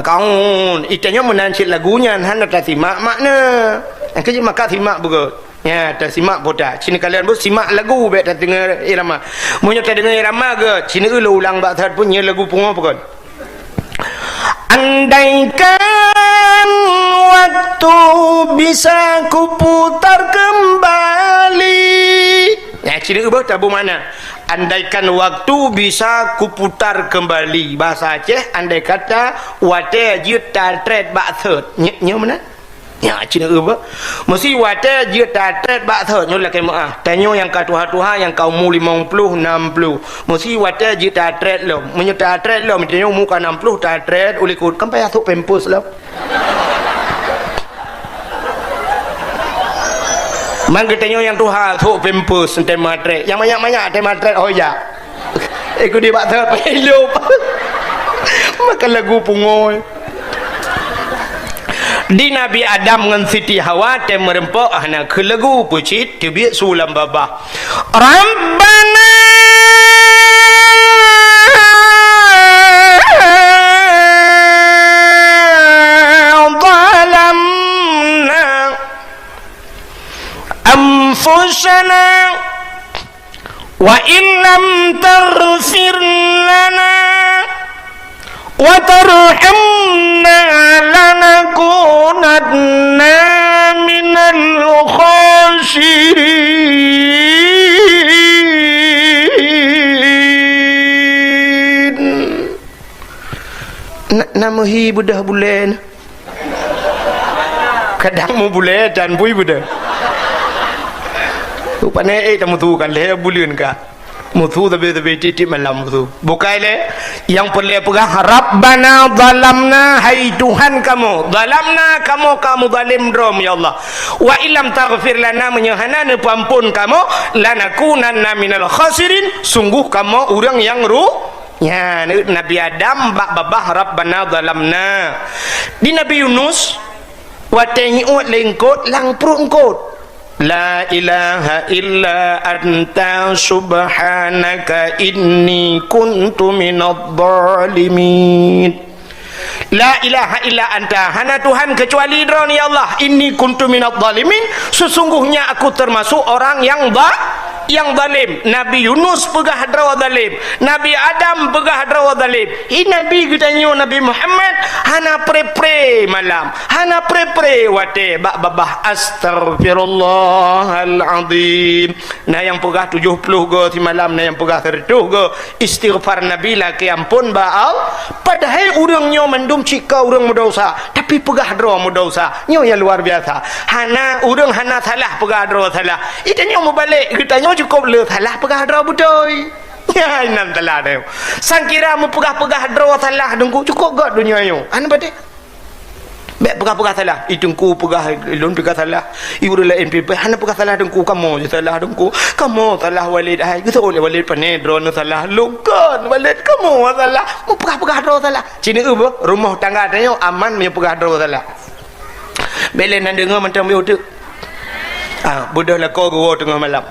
Kau ikannya menancit lagunya, hana tak simak makna. Kerja maka simak bukan. Ya, tak simak boda. Cina kalian pun simak lagu baik tak dengar irama. Munyo tak dengar irama ke? Cina ulang bakat punya lagu pungo bukan. Andaikan waktu bisa kuputar kembali. Ya, Cina ubah tak bermakna. Andaikan waktu bisa kuputar kembali. Bahasa Aceh, andai kata wate juta tret baksud. Nya mana? Ya, Cina ubah. Mesti wate juta tret baksud. Nyolah kemah. Tanyo yang ka tuha-tuha yang kau mu 50 60. Mesti wate juta tret lo. Menyuta tret lo, mitanyo mu ka 60 ta tret uli kut. Kan payah tuk pempus lo. Man katanya yang tuha tuk pempus ente matre. Yang banyak-banyak ente matre oh ya. Aku dia bak ter pelop. Makan lagu pungoy. Di Nabi Adam dengan Siti Hawa te merempok hana ke lagu pucit tebik sulam babah. Rabbana أنفسنا وإن لم تغفر لنا وترحمنا لنكونن من الخاسرين. Nama hi budah bulan. Kadang mu bulan dan bui budah. Rupanya tak mutu kan le bulan ka. Mutu tapi titik malam mutu. Bukai le yang perlu pegang Rabbana zalamna hai Tuhan kamu. Zalamna kamu zalim drom ya Allah. Wa illam taghfir lana menyahana ampun kamu lanakunanna minal khasirin. Sungguh kamu orang yang ya Nabi Adam bak babah Rabbana zalamna. Di Nabi Yunus watengi ut lengkot lang prungkot. La ilaha illa anta subhanaka inni kuntu minadh dhalimin. La ilaha illa anta, hana Tuhan kecuali Dron ya Allah. Inni kuntu minadh dhalimin, sesungguhnya aku termasuk orang yang zalim. Nabi Yunus pegah hadrawa zalim, Nabi Adam pegah hadrawa zalim. Ini Nabi katanya Nabi Muhammad hana pre malam, hana pre wate bak babah astaghfirullahalazim. Nah yang pegah 70 go di malam, nah yang pegah 30 go istighfar Nabi lah ke ampun baal. Padahal urangnya mendum cika urang mudosa, tapi pegah hadrawa mudosa. Nyo yang luar biasa. Hana urang hana salah pegah hadrawa salah. Itanya mau balik katanya cukup le salah pegah hadrawa butoy. Ya inam salah dah. Sangkira mu pegah hadrawa salah dengku cukup gak dunia yo. An bade. Bek pegah salah, itungku pegah lon pegah salah. Ibu la NPP hana pegah salah dengku kamu je salah dengku. Kamu salah walid ai. Kita oleh walid pane drone salah lukan walid kamu salah. Mu pegah hadrawa salah. Cina ubo rumah tangga tanya aman me pegah hadrawa salah. Belen nan dengar macam yo tu. Bodoh lah kau gua tengah malam.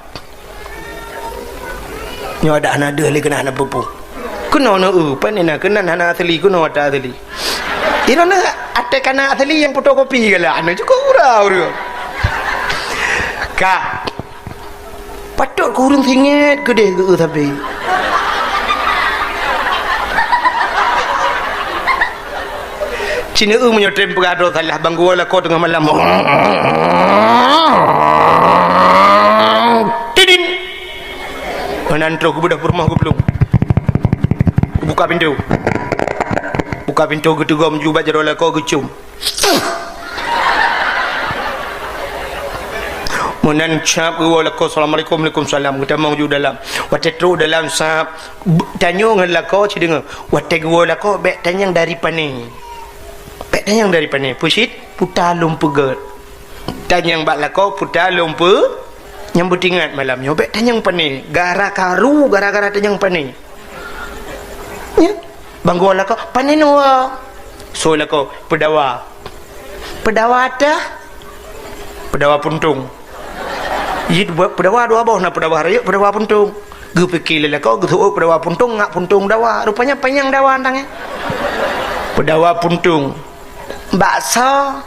Nyo ada anak dia lagi kena anak pupu. Kena na panen na kena anak asli kena ada asli. Tidak na ada kena asli yang fotokopi kala anak cukup urau. Ka. Patut kurang singit gede ke tapi. Cina menyotem pegado salah banggu lah kau tengah malam. Tidin. Menantro ke budak rumah ke belum. Buka pintu. Buka pintu ketiga menjubat jadulah kau kecium. Munan cap gua lako assalamualaikum waalaikumsalam kita mau ju dalam wate tru dalam sap tanyo ngan lako ci dengar wate gua lako bek tanyang dari pane bek tanyang dari pane pusit puta lumpugat tanyang bak lako puta lumpu nyambut ingat malam nyobek tanyang pane gara karu gara-gara tanyang pane ya bang gua lako pane no so lako pedawa dah pedawa puntung Yit pedawa dua bawah na pedawa raya pedawa puntung. Gue pikir lelaki kau gue pedawa puntung ngak puntung dawa. Rupanya panjang dawa antangnya. Pedawa puntung. Bakso,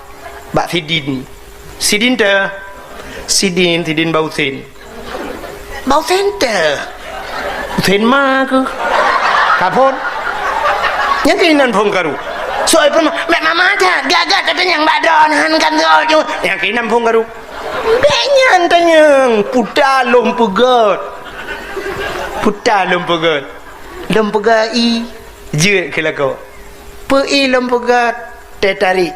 bak sidin. Sidin te. Sidin bausin. Bausin te. Bausin mah ke. Kapon. Yang keinan pun karu. Soal pun mek mama aja gagal katanya yang badon kan tu. Yang keinan pun karu. Benyan tanyang puta lompegat i je ke lagu pi lompegat te tarik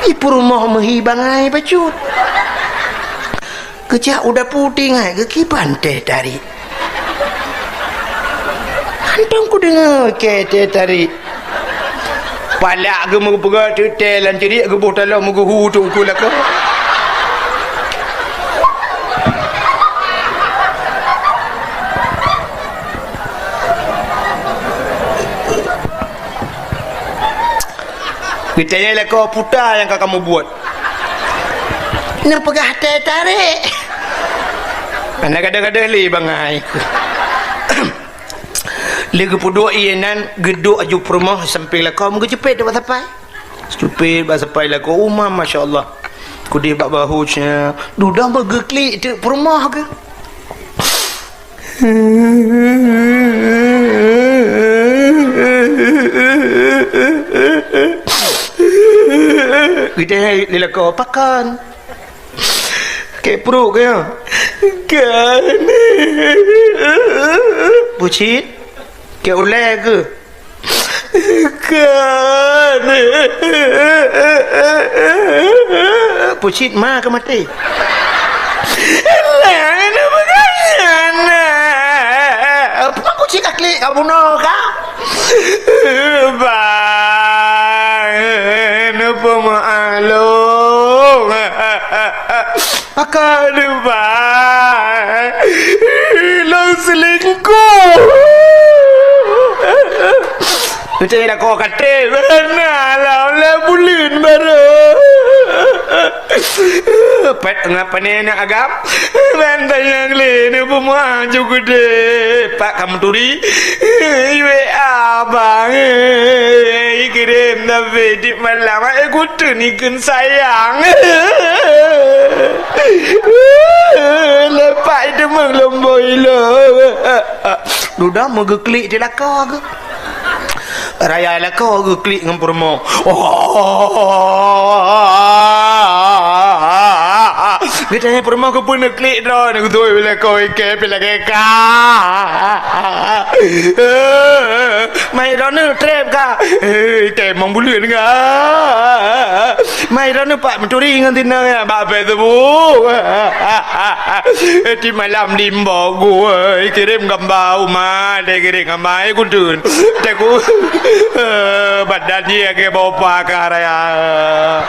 ipu rumah mehi bangai bacut kejak udah putih ngai ke kipan te tarik hantang ku dengar ke te tarik palak ke mau pegat tetel lan cerik ke boh dalam muka hu tu ku lah ke kita ni lah kau putar yang kamu buat nak pegah tarik anak kadang-kadang li bangai Lega puduk ianan geduk aju perumah sampai lah kau muka cepet dapat sampai cepet dapat sampai lah kau umam Masya Allah ku dia bak bahusnya dudah bergeklik di perumah ke kita ni kau pakan kayak perut ke kan bucit kayak ulai ke kan pucit mah ke mati lain bagaimana apa pucit akli kamu no kah bang apa maalung akan bang lo selingkuh Kita nak kau kata mana lah bulan baru. Pet ngapa ni nak agam? Bantai yang lain pemah juga deh. Pak kamu turi, iwe abang, kirim tapi di malam aku tu ni kan sayang. Lepas itu mengelomboi lo. Duda mau klik di lakau ke? Raya lah kau klik dengan permo. Kita ni permo aku pun nak klik dah. Aku tu bila kau ikat bila keka. Mai dah ni trap kah? Trap membuluh ni kah? Mai dah ni pak mencuri dengan tina ya. Bapak tu bu. Di malam limbo gua kirim gambar rumah. Dia kirim gambar aku tu. Aku badan dia ke bawa ke raya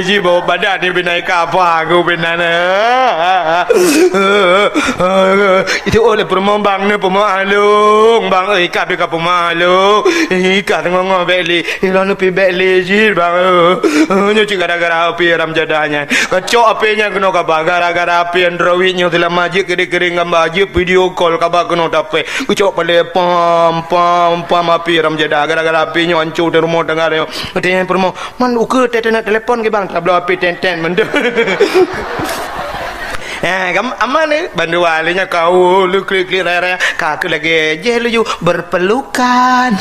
ji bawa badan ni binaik apa aku binana itu oleh permombang ni pemalung bang ikat dekat pemalung ikat tengok beli lalu pi beli ji bang nyuci gara-gara api ram jadanya kacau apinya kena kabar gara-gara api androidnya telah majik kering-kering gambar je video call kabar kena dapat kacau pada pam api ram jadah gara-gara apinya hancur di rumah tengah dia katanya permo man ukur nak telefon ke bang tak boleh api ten benda kamu aman ni bandu walinya kau lu klik raya kakak lagi je lu berpelukan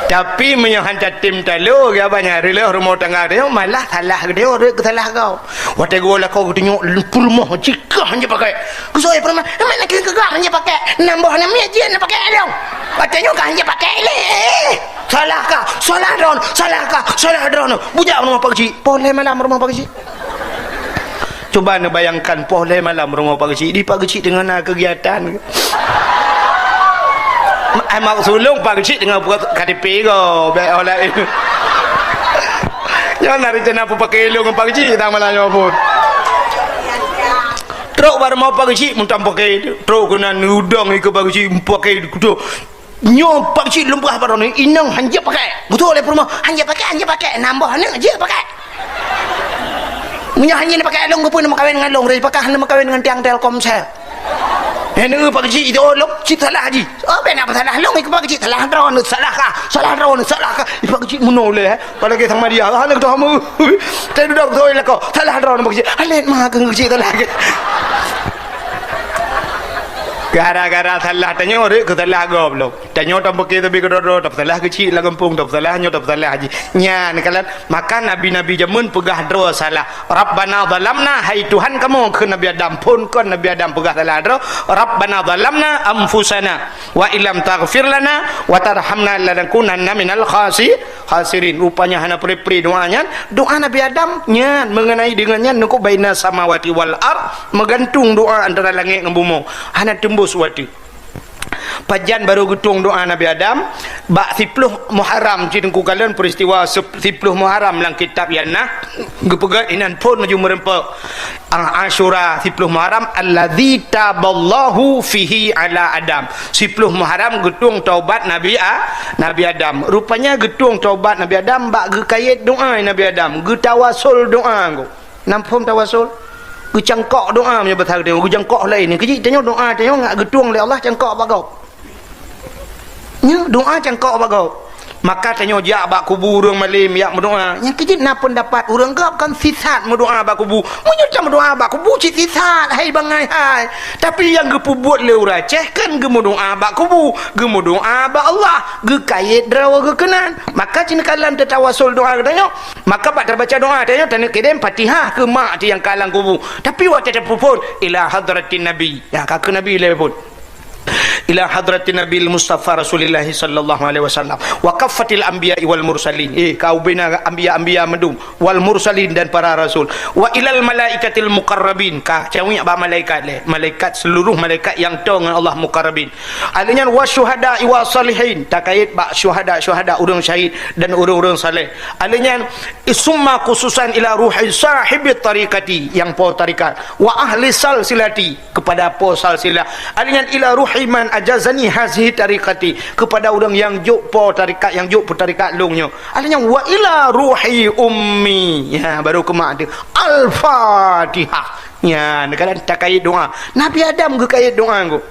tapi menyohantar tim talu dia banyak rela rumah tangga dia malah salah dia orang salah kau waktu gua lah kau tengok rumah jika hanya pakai kusoi perma mana kau hanya pakai nambah nama je nak pakai dong waktu nyoka hanya pakai le salahkah salah drone salahkah salah drone bujak rumah pak kecil poleh malam rumah pak kecil. Cuba anda bayangkan poleh malam rumah pak kecil di pak kecil dengan kegiatan mak sulung pak kecil dengan buat KTP ko baik oleh jangan hari cina apa pakai ilung pak kecil tak malah pun truk baru mau pak kecil muntah pakai truk kena udang ikut pak kecil pakai kudu nyo pak kecil lembah baru ni inang hanya pakai betul oleh rumah hanya pakai nambah ni aja pakai punya hanya pakai ilung pun nak kahwin dengan long dari pakai nak kahwin dengan tiang Telkomsel. Ini pak kecil itu long cik salah haji. Oh benar apa salah long ikut pak kecil salah drone salahkah? Pak kecil menoleh kalau kita sama dia hal itu kamu. Saya duduk betul lah kau salah drone pak kecil. Alet mah kecil salah. Gara-gara salah tanya orang ke salah goblok. Tanya tak pakai tapi kedor tak salah kecil lah kampung tak salahnya tak salah haji. Nya ni kalian makan nabi-nabi jamun pegah dro salah. Rabbana zalamna hai Tuhan kamu ke Nabi Adam pun kan Nabi Adam pegah salah dro. Rabbana zalamna anfusana wa illam taghfir lana wa tarhamna lanakunanna minal khasirin. Rupanya hana pri doanya doa Nabi Adam nya mengenai dengannya nuku baina samawati wal ard menggantung doa antara langit dan bumi. Hana tembus wati pajan baru getung doa Nabi Adam bak 10 Muharram cingku kalian peristiwa 10 Muharram lang kitab yana gepegat inan pun maju merempak Asyura 10 Muharram alladzi taballahu fihi ala Adam 10 Muharram getung taubat Nabi Adam rupanya getung taubat Nabi Adam bak gekayat doa Nabi Adam getawasul doa nampun tawasul cangkok doa punya betul dia cangkok lain ni kecil tanya doa tanya ngak getung oleh Allah cangkok bagau nya doa cangkok bagau maka tanya jak bak kubur urang malim yak berdoa yang kecil nak pendapat urang gap kan sisat berdoa bak kubur munyo cam doa bak kubur cik sisat hai bangai hai tapi yang gepu buat le urang ceh kan gemu doa bak kubur gemu doa bak Allah ge kait drawa ge kenan maka cina kalam tertawasul doa tanya maka bak terbaca doa tanya tanya kirim Fatihah ke mak ti yang kalang kubur tapi waktu terpupun ila hadratin nabi ya kakak nabi le pun ila hadratin nabil mustafa rasulillah sallallahu alaihi wasallam wa kaffatil anbiya wal mursalin kau bina anbiya medum wal mursalin dan para rasul wa ilal malaikatil muqarrabin ka cawi ba malaikat seluruh malaikat yang tong dengan Allah muqarrabin alanya wa syuhada wa salihin takait ba syuhada urang syahid dan urang saleh alanya summa khususan ila ruhi sahibit tariqati yang po tarikat wa ahli salsilati kepada po salsilah alanya ila ruhi man ajazani hazihi tariqati kepada orang yang juk po tarikat yang juk po tarikat lungnya alanya wa ila ruhi ummi ya baru kemak dia al-fatihah ya nekalan takait doa Nabi Adam ke kait doa go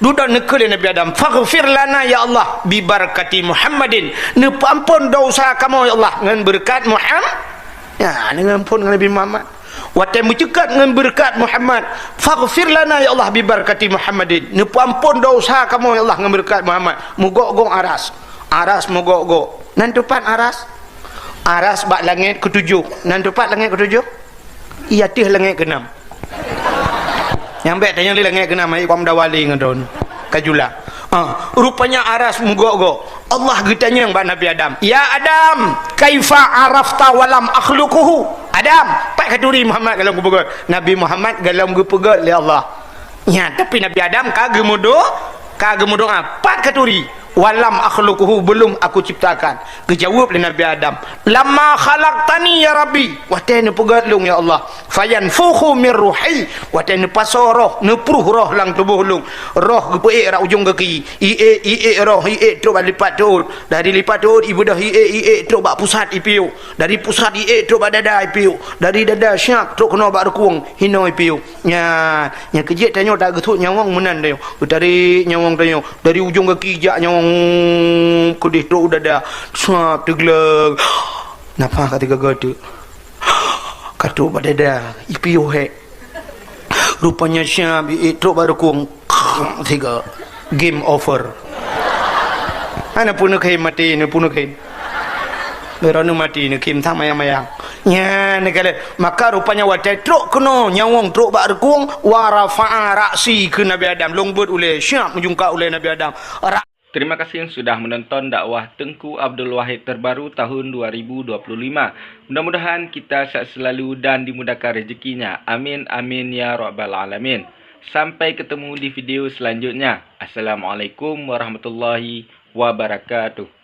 dudak nekele Nabi Adam faghfir lana ya Allah bi barakati Muhammadin ne ampun dosa kamu ya Allah dengan berkat Muhammad ya dengan ampun Nabi Muhammad watai mencekat dengan berkat Muhammad faghfir lana ya Allah bi barakati Muhammadin ne ampun dosa kamu ya Allah dengan berkat Muhammad mugok-gok aras mugok-gok nan tupat aras bak langit ketujuh nan tupat langit ketujuh iatih langit keenam yang baik tanya langit keenam ai pam dawali ngadon kajula rupanya aras mugok-gok Allah getanya yang Nabi Adam ya Adam kaifa arafta walam akhluquhu Adam pak kaduri Muhammad kalau gupegat Nabi Muhammad galam gupegat li Allah ya tapi Nabi Adam kagemu doa pat kaduri walam akhluquhu belum aku ciptakan kejawab oleh Nabi Adam lamma khalaqtani ya rabbi watene pegat lung ya Allah fayanfukhu min ruhi watene pasoroh nepruh roh lang tubuh lung roh gepe ra ujung kaki ie roh ie tu lipat tu dari lipat tu ibu dah ie tu bak pusat ipiu dari pusat ie tu bak dada ipiu dari dada syak tu kena bak rekuang hino ipiu nya kejit tanya tak getut nyawang menan dia dari nyawang tanya dari ujung kaki jak nyawang kudih tu dada suap tegleg napa ketika gede katu badada ipiu he rupanya syab itu baru kung tiga game over ana puno kai mati ne puno kai beranu mati ne kim tham mayang nya negala maka rupanya wadai truk kena nyawang truk bak rekung wa rafa'a ra'si ke Nabi Adam longbut oleh syab menjungka oleh Nabi Adam Terima kasih yang sudah menonton dakwah Tengku Abdul Wahid terbaru tahun 2025. Mudah-mudahan kita sehat selalu dan dimudahkan rezekinya. Amin amin ya rabbal alamin. Sampai ketemu di video selanjutnya. Assalamualaikum warahmatullahi wabarakatuh.